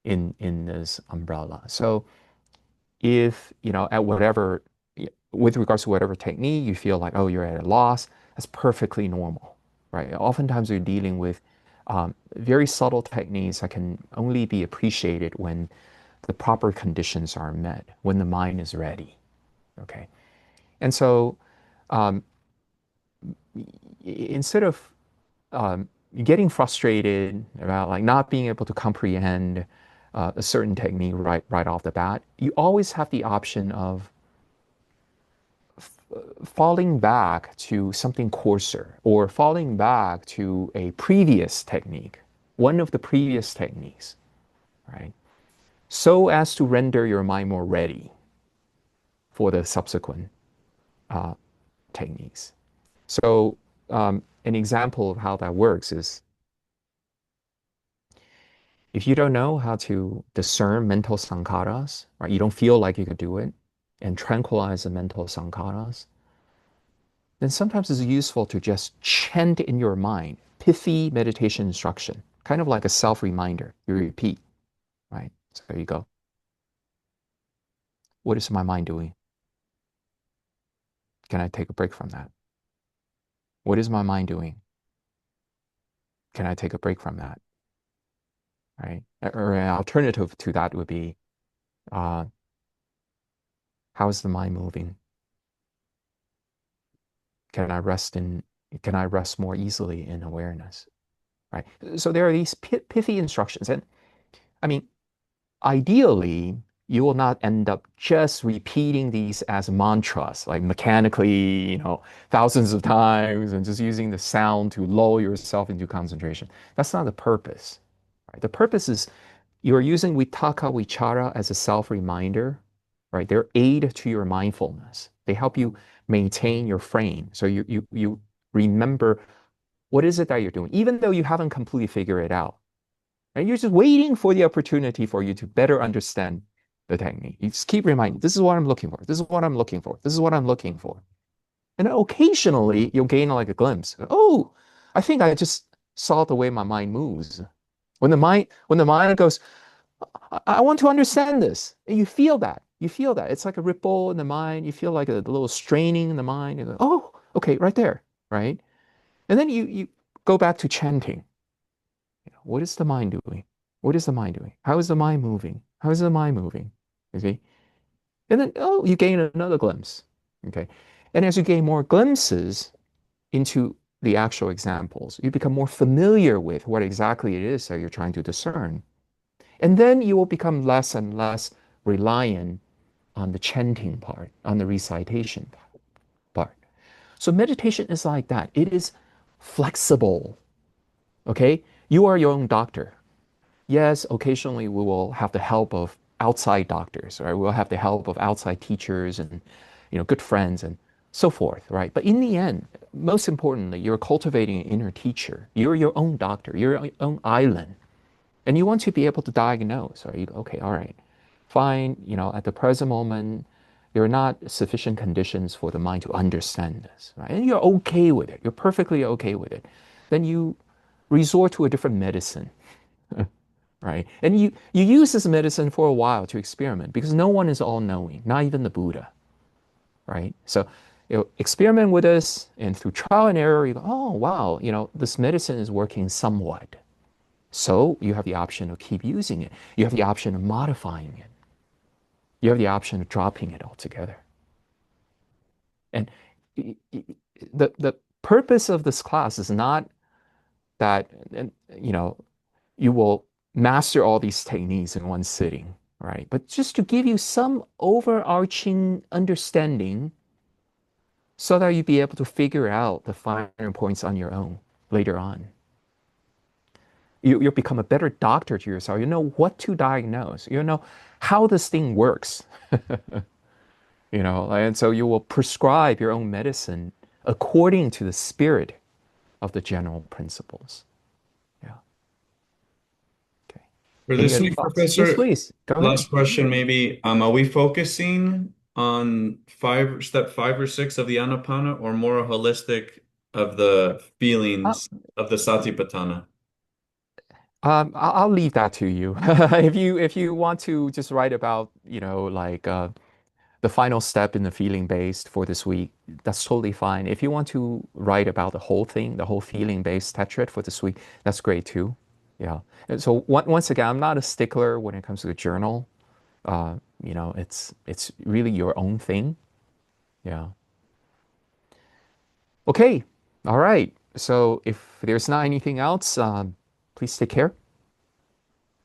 in this umbrella. So if, at whatever, with regards to whatever technique you feel like, oh, you're at a loss, that's perfectly normal, right? Oftentimes you're dealing with very subtle techniques that can only be appreciated when the proper conditions are met, when the mind is ready, okay? And so um, instead of getting frustrated about like not being able to comprehend a certain technique right off the bat, you always have the option of falling back to something coarser or falling back to a previous technique, one of the previous techniques, right? So as to render your mind more ready for the subsequent uh, techniques. So, an example of how that works is if you don't know how to discern mental sankharas, right? You don't feel like you could do it and tranquilize the mental sankharas, then sometimes it's useful to just chant in your mind pithy meditation instruction, kind of like a self reminder. You repeat, right? So there you go. What is my mind doing? Can I take a break from that? What is my mind doing? Can I take a break from that? Right? Or an alternative to that would be, uh, how is the mind moving? Can I rest in? Can I rest more easily in awareness? Right? So there are these pithy instructions, and I mean, ideally, you will not end up just repeating these as mantras, like mechanically, thousands of times, and just using the sound to lull yourself into concentration. That's not the purpose. Right? The purpose is you're using vitaka vichara as a self-reminder, right? They're aid to your mindfulness. They help you maintain your frame. So you remember what is it that you're doing, even though you haven't completely figured it out. And you're just waiting for the opportunity for you to better understand the technique. You just keep reminding, this is what I'm looking for. This is what I'm looking for. This is what I'm looking for. And occasionally you'll gain like a glimpse. Oh, I think I just saw the way my mind moves. When the mind goes, I want to understand this. And you feel that. You feel that. It's like a ripple in the mind. You feel like a little straining in the mind. You go, oh, okay, right there, right? And then you go back to chanting. What is the mind doing? What is the mind doing? How is the mind moving? How is the mind moving? You see? And then, oh, you gain another glimpse. Okay. And as you gain more glimpses into the actual examples, you become more familiar with what exactly it is that you're trying to discern. And then you will become less and less reliant on the chanting part, on the recitation part. So meditation is like that. It is flexible. Okay. You are your own doctor. Yes, occasionally we will have the help of outside doctors, right? We'll have the help of outside teachers and good friends, and so forth, right? But in the end, most importantly, you're cultivating an inner teacher. You're your own doctor. You're your own island. And you want to be able to diagnose, right? Okay, all right, fine. At the present moment, there are not sufficient conditions for the mind to understand this, right? And you're okay with it. You're perfectly okay with it. Then you resort to a different medicine, right? And you use this medicine for a while to experiment because no one is all knowing, not even the Buddha, right? So experiment with this, and through trial and error, you go, oh wow, this medicine is working somewhat. So you have the option of keep using it. You have the option of modifying it. You have the option of dropping it altogether. And the purpose of this class is not that you know you will master all these techniques in one sitting, right? But just to give you some overarching understanding so that you be able to figure out the finer points on your own later on. You'll become a better doctor to yourself. You know what to diagnose. You know how this thing works. And so you will prescribe your own medicine according to the spirit of the general principles. Yeah. Okay. For Any this other week, thoughts? Yes, Professor, please. Go ahead. last question maybe. Are we focusing on step 5 or 6 of the Anapana, or more holistic of the Uh, feelings of the Satipatthana? I'll leave that to you. If you want to just write about, like the final step in the feeling based for this week, that's totally fine. If you want to write about the whole thing, the whole feeling based tetrad for this week, that's great too. Yeah. And so once again, I'm not a stickler when it comes to the journal. It's really your own thing. Yeah. Okay. All right. So if there's not anything else, please take care.